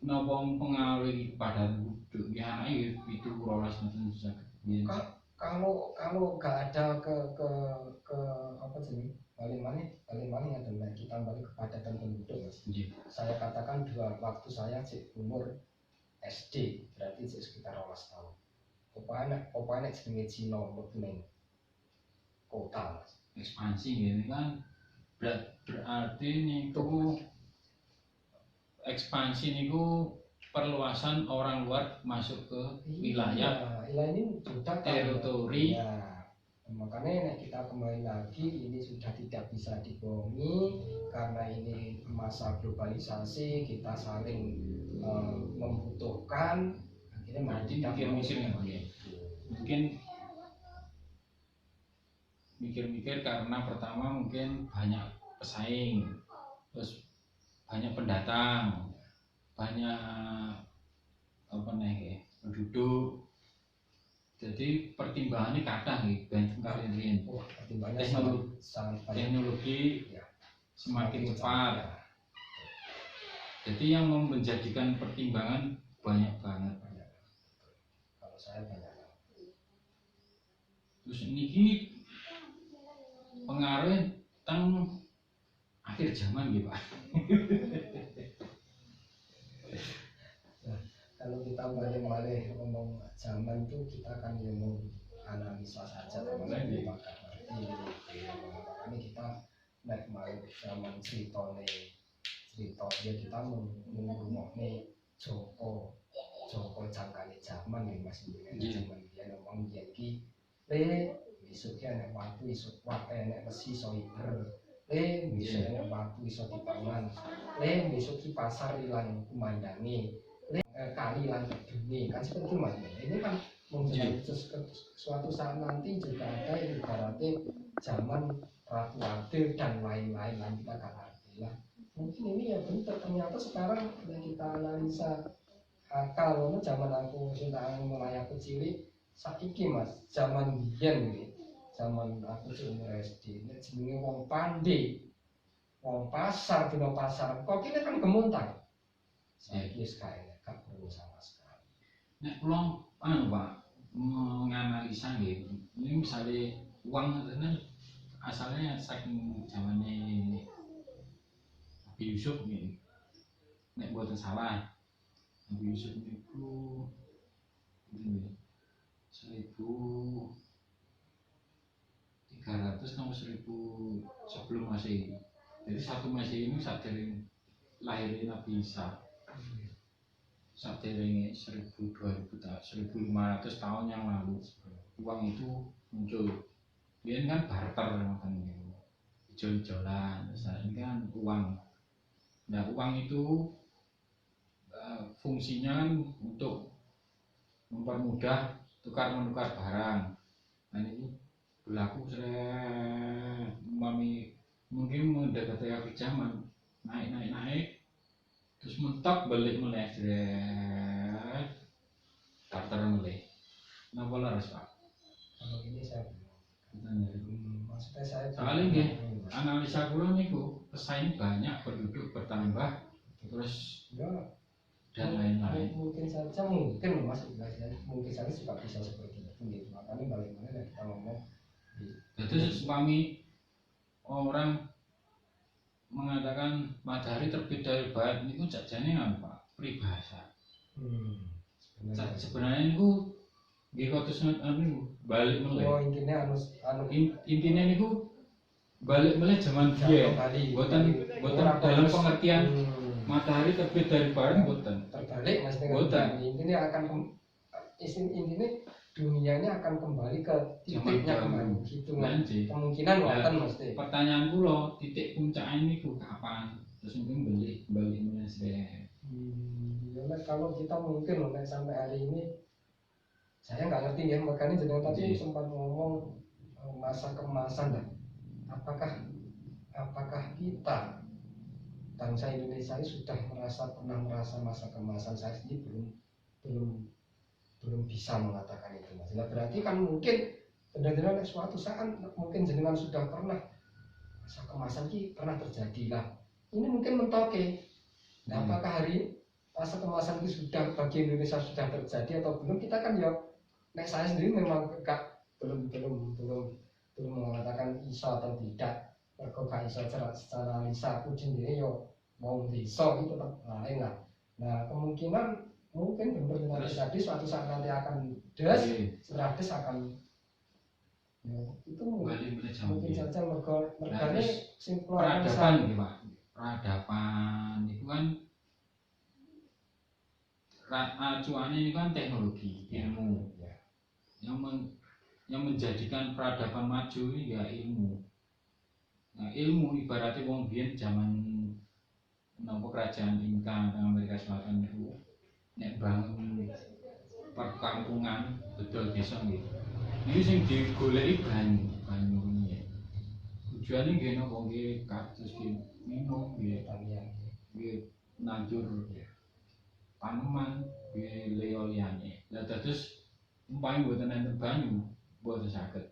Napa pengaruh iki kepada penduduk ya anake itu 12 mboten saged. Kalau enggak ada ke apa sih? Balik mana adalah kita balik kepadatan penduduk Mas. Saya katakan waktu saya umur SD berarti sekitar 12 tahun. Apa enak jenenge Cina mlebu ning kota Mas. Ekspansi gini kan berarti niku ekspansi niku perluasan orang luar masuk ke wilayah Wilayah ini sudah teritori. Ya, makanya nek kita kembali lagi ini sudah tidak bisa dibohongi karena ini masa globalisasi, kita saling membutuhkan. Akhirnya Berarti mikir-mikir karena pertama mungkin banyak pesaing, terus banyak pendatang, banyak penduduk. Jadi pertimbangannya kadang nih, kalian pertimbangannya sangat banyak. teknologi Ya, semakin semakin cepat. ya. Jadi yang menjadikan pertimbangan banyak banget. Kalau saya banyak. Terus ini pengaruh tentang akhir zaman gitu Pak. Kalau kita balik ngomong zaman itu kita kan ngomong analisa saja teman-teman Lagi. maka ini kita naik malu zaman cerita ya kita mengurungokne Joko jangkane zaman nih Mas dengan zaman dia ngomong dia ki besoknya nek waktu isuk nek mesi iso hiper besok nek waktu iso dipangan besok ki pasar ilang kumandangi kali lan kedune kan seperti itu Mas. Ini kan menjelang suatu saat nanti juga ada yang ibaratnya zaman Ratu Ade dan lain-lain yang kita gak ngerti lah. Mungkin ini ya benar ternyata sekarang kita analisa kalau zaman aku mulai aku cilik saiki Mas zaman biyen iki zaman aku umur SD nek jenenge wong pandai wong pasar dina pasar kok kene kan gemuntang saiki wis kae gak perlu sama sekali. Nek kula Pak menganalisa nggih, ini misalnya uang itu asalnya saking zamannya Nabi Yusuf nggih. Nek mboten salah, Nabi Yusuf niku pinten nggih? 1300 nomor 1000 sebelum Masehi. Jadi 1 Masehi ini sadurunge lahirnya Nabi Isa. Sadurunge 1500 tahun yang lalu uang itu muncul. Biyen kan barter ngoten niku. Ijol-ijolan, ini kan uang. Nah, uang itu fungsinya kan untuk mempermudah tukar menukar barang. Nah ini berlaku mungkin mendekati akhir zaman naik terus mentok balik mulai barter mulai. Napa laras Pak? Kalau ini saya maksudnya saya soalnya nggih analisa kula niku pesaing banyak, penduduk bertambah terus ya dan lain-lain. mungkin Mas mungkin saja juga bisa seperti itu gitu. Makanya bagaimana kita ngomong Jadi suami orang mengatakan matahari terbit dari barat niku jajane apa? Peribahasa. Sebenarnya niku nggih kotos balik meleh. Oh intinya Intinya niku balik meleh zaman biyen. Boten dalam pengertian matahari terbit dari barat boten. Terbalik Mas dengan intinya intinya dunianya akan kembali ke titiknya kembali gitu kemungkinan wonten mesti. Pertanyaan kula titik puncaknya niku kapan? Terus mungkin balik meleh kalau kita mungkin sampai hari ini saya nggak ngerti ya makanya jenengan tadi sempat ngomong masa kemasan dan apakah kita bangsa Indonesia ini sudah pernah merasa masa kemasan. Saya sendiri belum bisa mengatakan itu Mas. Nah, berarti kan mungkin benar-benar suatu saat mungkin jenengan sudah pernah masa kemasan ini pernah terjadi lah. Ini mungkin mentoke. Nah, apakah hari masa kemasan itu sudah bagi Indonesia sudah terjadi atau belum? Kita kan ya saya sendiri memang belum mengatakan iso atau tidak. Mergo gak iso secara lisan aku sendiri yo mau desa itu tetap lain lah. Nah kemungkinan mungkin bener Terus? tadi suatu saat nanti akan des, Iya. setelah des akan ya, itu Balik mulai jam mungkin biyen. saja mergane terus sing peradaban gitu Pak. Peradaban itu kan acuannya ini kan teknologi, ilmu. ya. Yang menjadikan peradaban maju ini ya ilmu. Nah, ilmu ibaratnya wong biyen zaman napa kerajaan Inka nang Amerika Selatan itu nek bangun perkampungan betul desa nggih. Iki sing digoleki banyu ini. Tujuane nggih napa nggih kados nggih minum nggih Pertanian nggih nandur tanaman nggih liya-liyane. Lah dados umpami mboten enten banyu mboten saged.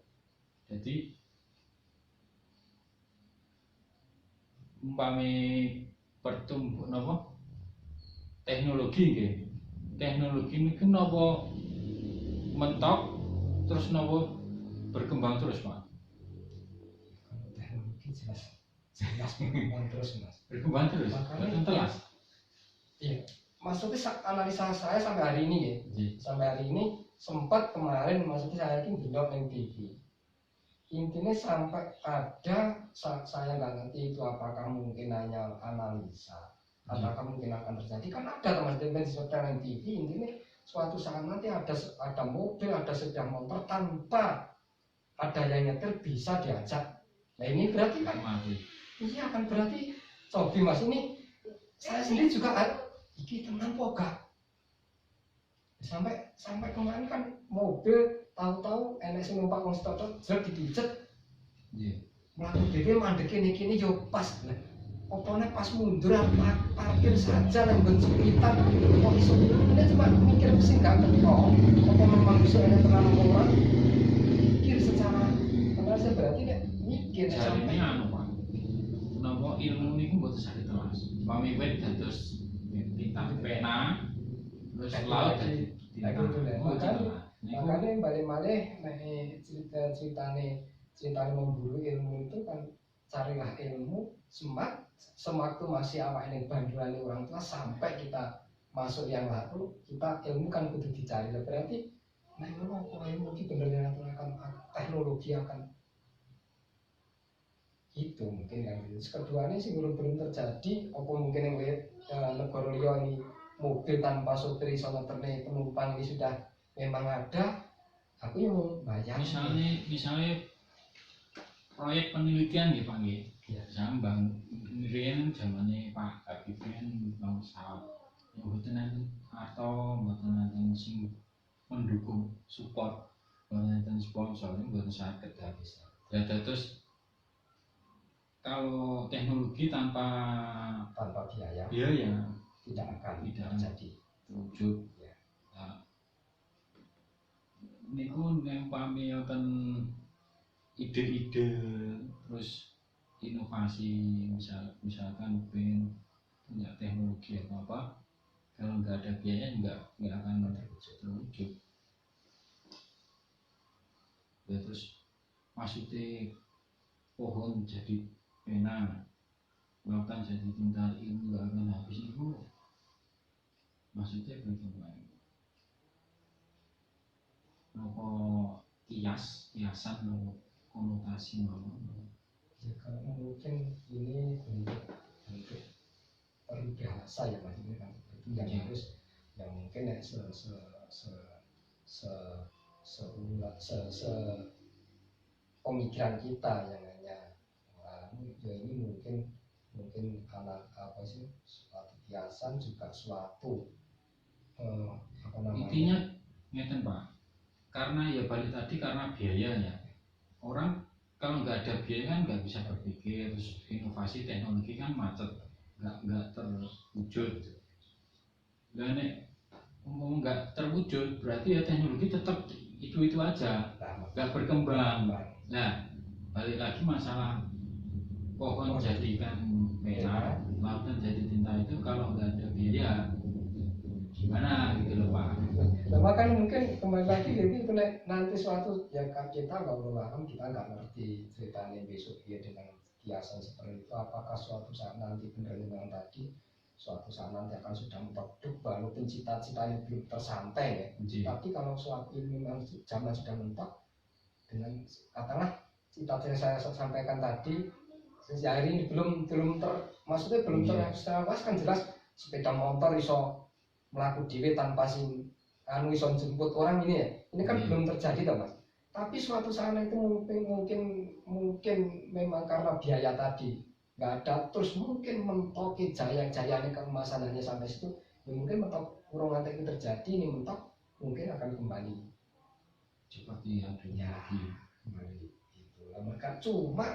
Jadi umpami pertumbuh napa teknologi nggih. Teknologi niku napa mentok terus napa berkembang terus Pak. kalau teknologi jelas berkembang terus mas. Berkembang terus. Makanya Mboten telas. Iya, maksudnya analisa saya sampai hari ini ya, sampai hari ini sempat kemarin maksudnya saya ini belum yang TV. Intinya sampai ada saya nggak ngerti itu apakah mungkin hanya analisa apakah mungkin akan terjadi kan ada teman-teman di setel TV intinya suatu saat nanti ada mobil ada sepeda motor tanpa ada yang nyetir bisa diajak. Nah ini berarti kan iya kan berarti cobi mas ini saya sendiri juga iki tenan poga sampai kemarin kan mobil tahu-tahu enek sing numpak wong stotot jek dipijet. Nggih. Mlaku dhewe mandeke niki yo pas. Lah, opone pas mundur parkir saja nang nggon sepitan kok iso ini cuma mikir sing gak teko. Apa memang iso enek tenan ora? Mikir secara analisa berarti nek mikir Jarine anu Pak. Napa ilmu niku mboten saged telas. Pamiwit dados tinta pena terus laut dadi tinta. Makanya balik malih ceritane memburu ilmu itu kan carilah ilmu sewaktu masih awak ini bandulan orang tua sampai kita masuk yang lalu kita ilmu kan kudu dicari lah berarti nah ilmu itu bener akan teknologi akan itu mungkin yang keduanya sih belum terjadi apa mungkin yang lihat negara liya ini mobil tanpa supir iso ngeterne penumpang ini sudah memang ada aku yang bayar misalnya proyek penelitian nggih Pak nggih. Ya. Sambang riyen zamane Pak Habibie bang pesawat. Mboten enten atau mboten enten sing mendukung support mboten enten sponsor mboten saged habis. Ya terus kalau teknologi tanpa biaya tidak akan terjadi terwujud. Ya. Nah, niku nempami wonten ide-ide terus inovasi misalkan pengen punya teknologi atau apa kalau nggak ada biaya nggak akan terwujud. Ya, terus maksudnya pohon jadi pena lautan jadi tinta ilmu nggak akan habis itu maksudnya bagaimana? Nopo kiasan nopo konotasi nopo? Ya kalau mungkin ini bentuk peribahasa ya mas ini kan itu yang harus yang mungkin ya pemikiran kita yang hanya ya ini mungkin anak apa sih suatu kiasan juga suatu apa namanya Intinya ngeten Pak, karena ya balik tadi karena biaya ya orang kalau nggak ada biaya kan nggak bisa berpikir terus inovasi teknologi kan macet nggak terwujud. Dan ngomong nggak terwujud berarti ya teknologi tetap itu aja nggak berkembang. Nah balik lagi masalah pohon jadikan pena lautan jadi tinta itu kalau nggak ada biaya gimana gitu loh Pak. Nah makanya mungkin kembali lagi jadi itu nanti suatu ya kita nggak paham kita nggak ngerti ceritanya besok dia dengan kiasan seperti itu apakah suatu saat nanti benar memang tadi suatu saat nanti akan sudah mentok walaupun cita-citanya belum tersampai ya. Nggih. Tapi kalau suatu ini memang zaman sudah mentok dengan katakanlah cita-cita yang saya sampaikan tadi hari ini maksudnya belum terrealisasi kan jelas sepeda motor iso melaku dhewe tanpa sing iso jemput orang ini ya. Ini kan belum terjadi toh Mas. Tapi suatu saat itu mungkin memang karena biaya tadi nggak ada, terus mungkin mentoki jaya-jayanya keemasanannya sampai situ, ya mungkin mentok kurang nanti itu terjadi, ini mentok mungkin akan kembali Seperti yang dulu ya lagi. kembali itulah. Maka cuma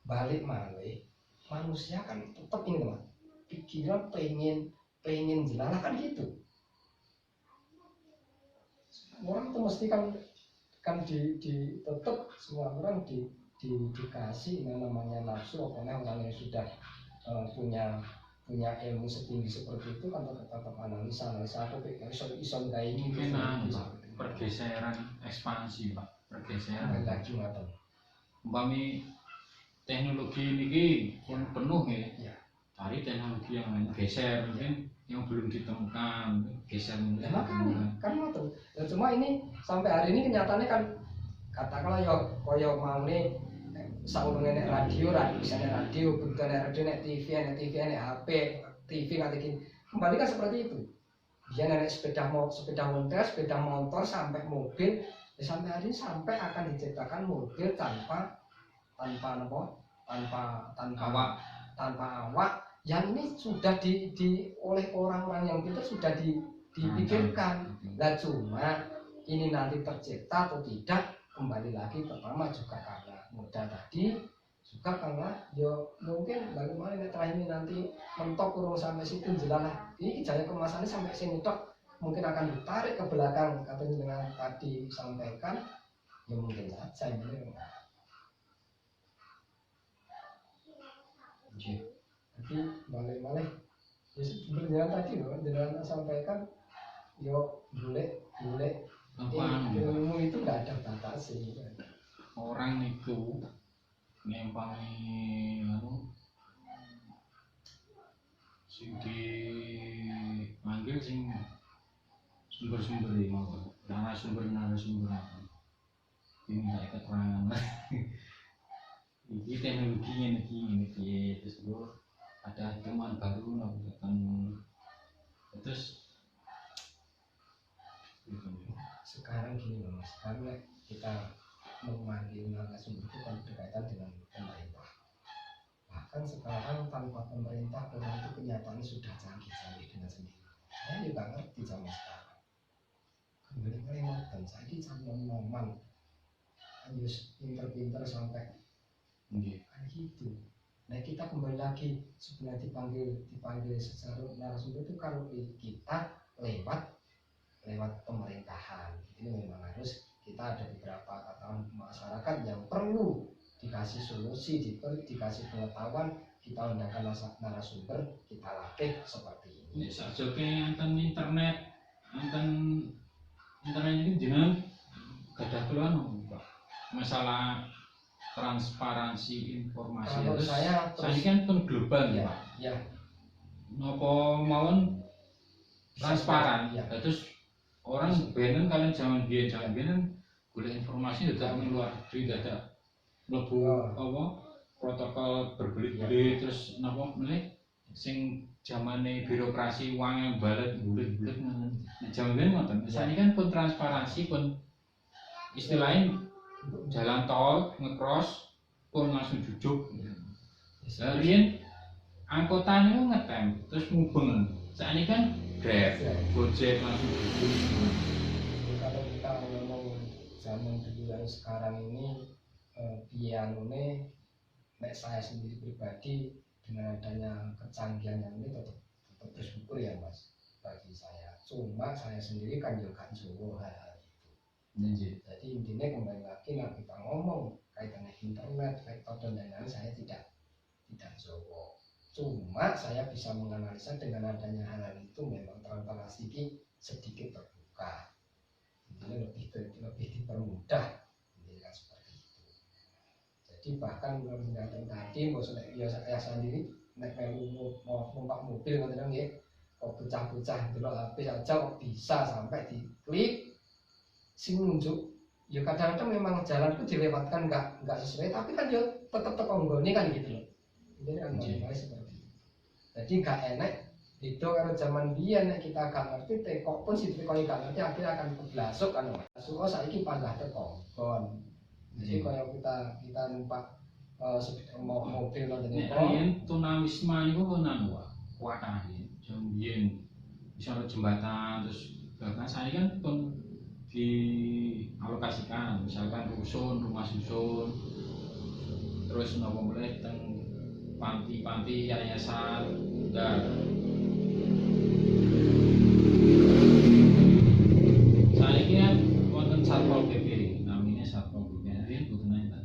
balik malih manusia kan tetap ini Mas, pikiran pengen jelalah kan gitu. Orang tuh mesti kan tetap semua orang dikasih yang namanya nafsu, apalagi orang yang sudah punya ilmu setinggi seperti itu kan tetap analisa apa iso kayak ini Mungkin pergeseran ekspansi Pak, pergeseran lagi ngaten. Umpami teknologi ini pun penuh ya, cari teknologi yang lain, geser mungkin yang belum ditemukan, geser mungkin. Ya makanya kan ngoten. Ya cuma ini sampai hari ini kenyataannya kan katakanlah yo mau nih saurunge nek radio bisa nek radio, bukan nek radio nek TV nek HP, TV nanti kembali kan seperti itu. Dia nek sepeda motor sampai mobil, ya sampai hari ini sampai akan diciptakan mobil tanpa awak yang ini sudah oleh orang-orang yang pintar sudah dipikirkan. Nah cuma ini nanti tercipta atau tidak kembali lagi pertama juga karena modal tadi, juga karena yo mungkin bagaimana terakhir ini nanti mentok kurang sampai situ jelas ini jaya kemasannya sampai sini tok mungkin akan ditarik ke belakang katanya dengan tadi sampaikan ya mungkin saja ini. Jadi balik ya sebenarnya tadi loh jangan sampaikan yo boleh ilmu itu nggak ada batas sih. Orang itu ngempangi sing dipanggil sing sumber-sumber narasumber ini kayak keterangan ini teknologi ini terus ada teman baru terus sekarang gini Mas, karena kita memanggil narasumber itu kan berkaitan dengan pemerintah. Bahkan sekarang tanpa pemerintah orang itu kenyataannya sudah canggih dengan sendiri. Saya juga ngerti sama sekarang. Kembali dan saya ini sama momen harus pinter-pinter sampai kan gitu. Nah kita kembali lagi sebenarnya dipanggil secara narasumber itu kalau kita lewat pemerintahan ini memang harus kita ada beberapa katakan masyarakat yang perlu dikasih solusi, dikasih pengetahuan, kita undangkan narasumber, kita latih seperti ini. Sajoke internet ini jenengan gadah keluhan Pak. Masalah transparansi informasi. Kalau saya kan pun global ya, Pak. Ya. Napa mawon transparan. Ya. Terus orang benen kalian jangan biyen golek informasi dadak luar negeri dadak mlebu apa protokol berbelit-belit terus napa meneh sing zamane birokrasi uang balet bulet-bulet jaman biyen ngoten. Sakniki kan pun transparansi pun istilahnya jalan tol ngecross pun langsung jujuk. Riyen angkutan itu ngetem terus mubeng. Sakniki kan Grab, Gojek langsung jujuk. Kalau kita ngomong zaman dulu dan sekarang ini pianone nek saya sendiri pribadi dengan adanya kecanggihan yang ini tetap bersyukur ya Mas bagi saya. Cuma saya sendiri kan juga Jawa hal itu. Jadi intinya kembali lagi lah kita ngomong kaitannya internet, vektor dan lain-lain saya tidak Jawa. Cuma saya bisa menganalisa dengan adanya hal itu memang transparansi sedikit terbuka. Intinya lebih dipermudah. Intinya seperti itu. Jadi bahkan menurut tadi pribadi mbok ya sendiri nek melu mau numpak mobil ngoten nggih kok bocah-bocah delok HP aja kok bisa sampai diklik sing nunjuk ya kadang-kadang memang jalan itu dilewatkan nggak sesuai tapi kan ya tetap teko nggone kan gitu loh jadi kan mulai seperti itu jadi nggak enak itu kalau zaman biyen nek kita gak ngerti teko pun si teko gak ngerti akhirnya akan keblasuk kan masuk oh saiki pandah teko kon jadi kalau kita numpak mau mobil nonton nek itu riyen tunawisma niku konan kuatah jam biyen misalnya jembatan terus bahkan saya kan pun dialokasikan misalkan rusun rumah susun terus nopo mulai teng panti yayasan dan saya kan wonten satpol pp namanya satpol pp riyen boten enten.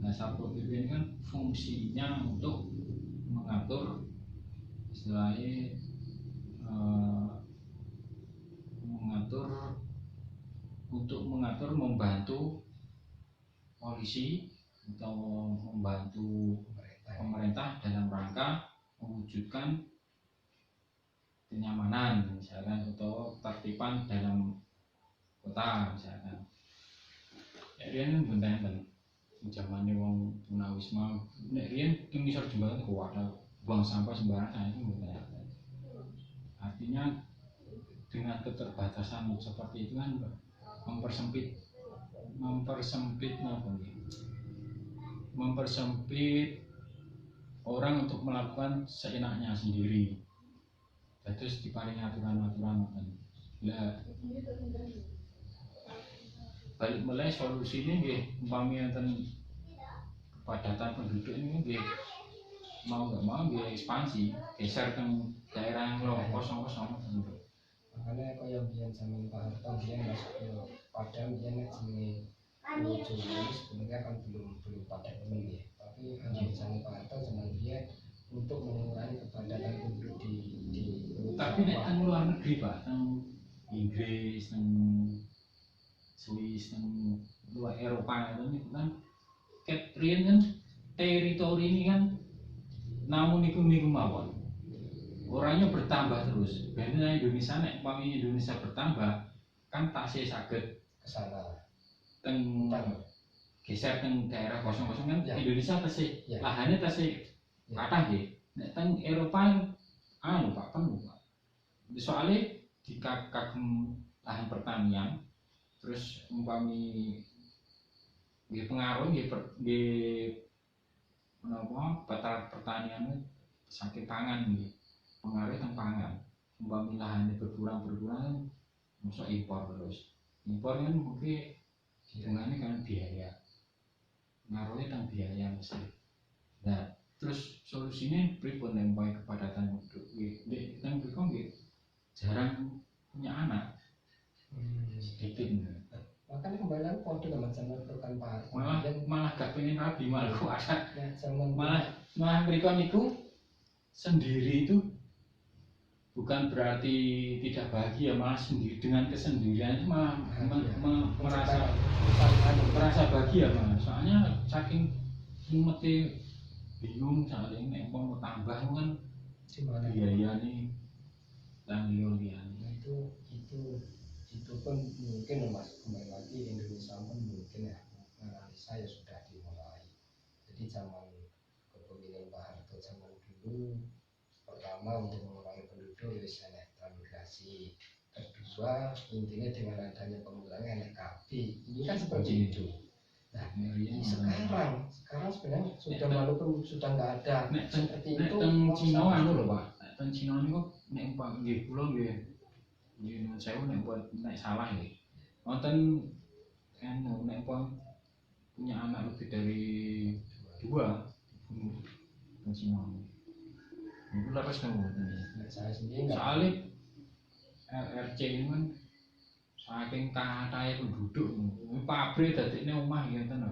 Nah satpol pp ini kan fungsinya untuk mengatur istilahnya membantu polisi atau membantu pemerintah dalam rangka mewujudkan kenyamanan misalkan atau ketertiban dalam kota misalkan. Ya riyen benten zamane wong tunawisma nek riyen teng ngisor jembatan kuat buang sampah sembarangan itu benten. Artinya dengan keterbatasan seperti itu kan mempersempit orang untuk melakukan seenaknya sendiri. Terus diparingi aturan-aturan lah balik mulai solusinya nggih umpami enten kepadatan penduduk ini nggih mau nggak mau nggih ekspansi geser ke daerah yang kosong-kosong makanya kaya biyen zaman Pak Harto biyen masuk ke Padang biyen nek jenenge Ujung ini sebenarnya kan belum pada umum ya tapi zaman Pak Harto zaman biyen untuk mengurangi kepadatan penduduk di tapi nek teng luar negeri Pak teng Inggris teng Swiss teng luar Eropa itu kan Catherine kan teritori ini kan namun niku mawon orangnya bertambah terus. Biasanya Indonesia nek umpamanya Indonesia bertambah kan tasih saged kesana teng geser teng daerah kosong-kosong kan ya. Indonesia tasih Ya. lahannya tasih kathah nggih. Nek teng Eropa Pak penuh Pak. Soalnya dikagem lahan pertanian terus umpami nggih pengaruh nggih menapa batal pertanian saking pangan nggih. Pengaruh tentang pangan umpami lahannya berkurang masuk impor terus impor kan mungkin hitungannya kan biaya ngaruhnya tentang biaya mesti nah terus solusinya pripun yang baik kepadatan penduduk kita nggih jarang punya anak sedikit makanya kembali kode sama zaman Sultan Pak malah gak pengen rabi malah kuasa zaman malah mereka niku sendiri itu bukan berarti tidak bahagia malah sendiri dengan kesendirian itu malah merasa bahagia malah soalnya saking mati bingung soalnya nek mau tambah kan biaya nih dan lian itu pun mungkin Mas kembali lagi Indonesia pun mungkin ya analisa ya sudah dimulai jadi zaman kepemimpinan Pak Harto zaman dulu pertama untuk mengurangi penduduk ya bisa transmigrasi kedua intinya dengan adanya pengurangan NKB ini kan seperti itu nah sekarang sebenarnya sudah walaupun sudah nggak ada seperti itu teng Cina anu lho Pak teng Cina niku nek Pak nggih kula nggih saya nek buat nek salah nggih wonten anu nek punya anak lebih dari 2 teng Cina itu laras kamu saya sendiri soalnya RRC ini kan saking kathahé penduduk pabrik dadekne omah ya ten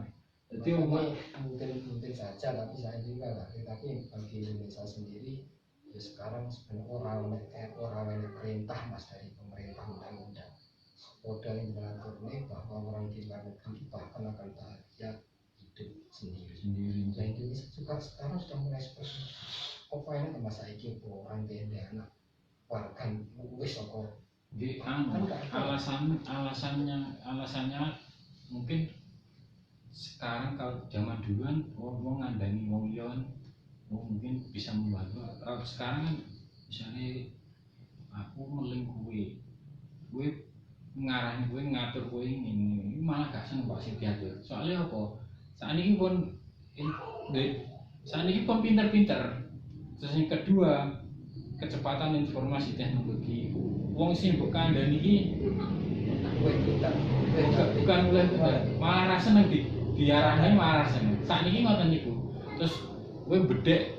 dadi omah mungkin saja tapi saya juga lah tapi bagi Indonesia sendiri ya sekarang sebenarnya orang perintah mas dari pemerintah undang-undang modal yang mengatur ini bahwa orang di luar negeri bahkan akan bahagia hidup sendiri. sendiri. Nah itu juga sekarang sudah mulai seperti apa ini tambah saiki orang dia anak wargan wis kok. Jadi alasannya mungkin sekarang kalau zaman dulu kan wong ngandani wong liya mungkin bisa membantu. Kalau sekarang kan misalnya aku meling kowe ngarani kowe ngatur kowe ini malah gak seneng kok sing diatur. Soalnya apa? Saat ini pun pinter-pinter. Terus yang kedua, kecepatan informasi teknologi. Wong sing mbok kandhani iki bukan mulai malah rasa seneng diarani malah seneng. Saat ini ngoten niku. Terus kowe bedhek,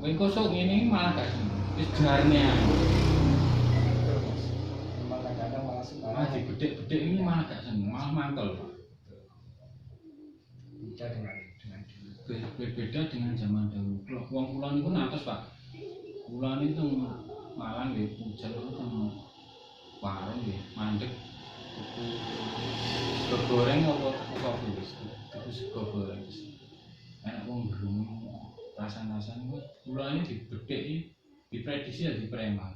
kowe kosok ngene malah gak seneng. Wis jarne ae. Kadang-kadang malah sekarang Malah dibedhek-bedhek ini malah gak seneng, malah mangkel. beda dengan dulu. Berbeda dengan zaman dahulu. Wong kula niku natos, Pak. Kula niku malang nggih pucet teng warung nggih, mandeg tuku sego goreng apa wis. Tuku sego goreng. Enak wong grungu rasan-rasan niku kula ini dibedheki, diprediksi ya di preman.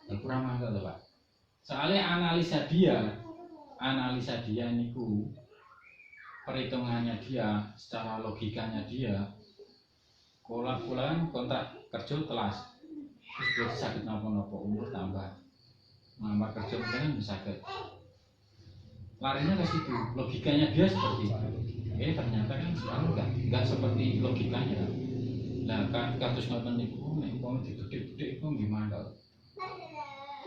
Ya kurang mangkel to, Pak. Soalnya analisa dia niku perhitungannya dia, secara logikanya dia, kula-kulaan kontrak kerja telas, terus berarti sakit napa-napa umur tambah kerja mungkin bisa sakit. Larinya ke situ, logikanya dia seperti itu. Ternyata kan sekarang enggak seperti logikanya. Nah, kados ngoten niku nek umpama digedhe-gedhe iku gimana?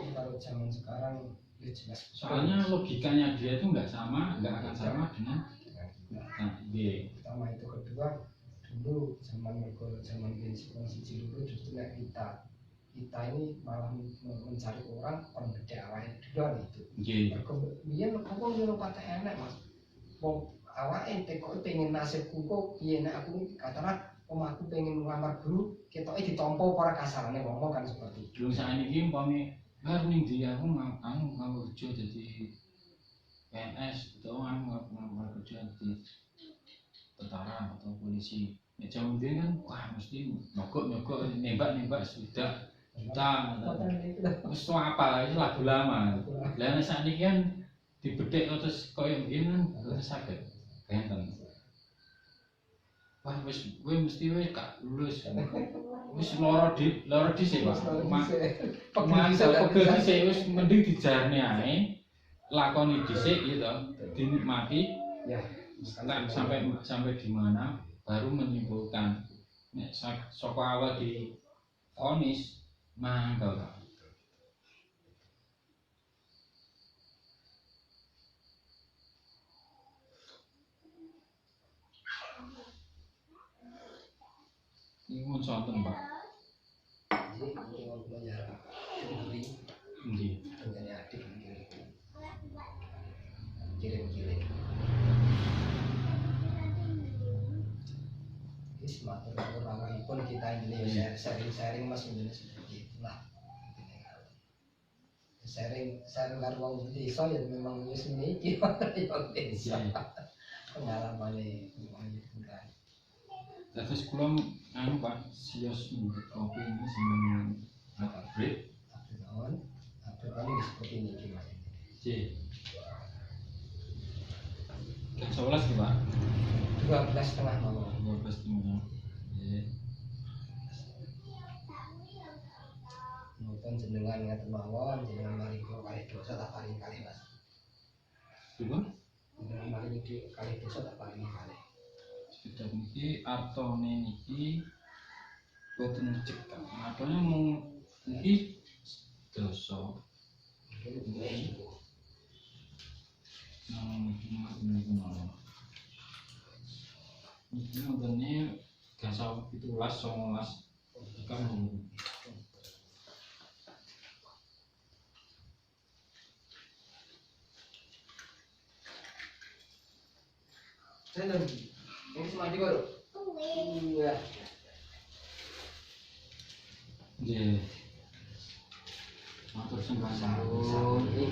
Kalau zaman sekarang ya jelas. Soalnya logikanya dia itu enggak akan sama dengan Pertama itu, kedua dulu zaman prinsip siji dulu justru kita ini malah mencari orang gede awalnya dulu itu. Kemudian aku nyuruh patah enak mas. Mau awalnya teko pengen nasibku kok piye nek aku katakan aku pengen ngelamar guru kita ditompo para kasarannya ngomong kan seperti itu. Dulu saat ini umpamanya ning dia aku mau kerja jadi PNS atau mau kerja di tentara atau polisi. Ya zaman dia kan wah mesti nyogok nembak sudah juta. Terus apa itu lagu lama. Lah saat ini kan dibedek terus koyo ngene kan terus sakit. Kenten. Wah wis mesti gak lulus. Wis loro dhisik, Pak. Pegel dhisik wis mending dijarne ae. Lakoni dhisik gitu, dinikmati ya sampai di mana baru menyimpulkan. Nek saka awal di vonis mangkel. Ini mun sonten, Pak. Jadi kalau belajar sendiri, Nggih. dengan adik kirim. Ini semakin orang pun kita ini sharing mas menjadi seperti itulah. Sharing karo wong desa ya memang wis niki yang desa. Pengalamannya kan. Terus kula Pak sios kopi ini sampeyan break. Apa ini seperti ini Mas. J. Jam 11 Pak. 12.30 malam. 12.30. Nggih. Nonton jenengan ngaten mawon, jenengan mari kali dosa tak paring kali Mas. Dipun? Jenengan mari iki kali dosa tak paring kali. Sudah niki artone niki boten cekak. Artone mung niki dosa. Ini nontonnya gasau 17 19 kamu. Saya ini semati baru. Iya. Nggih. Matur sembah Ini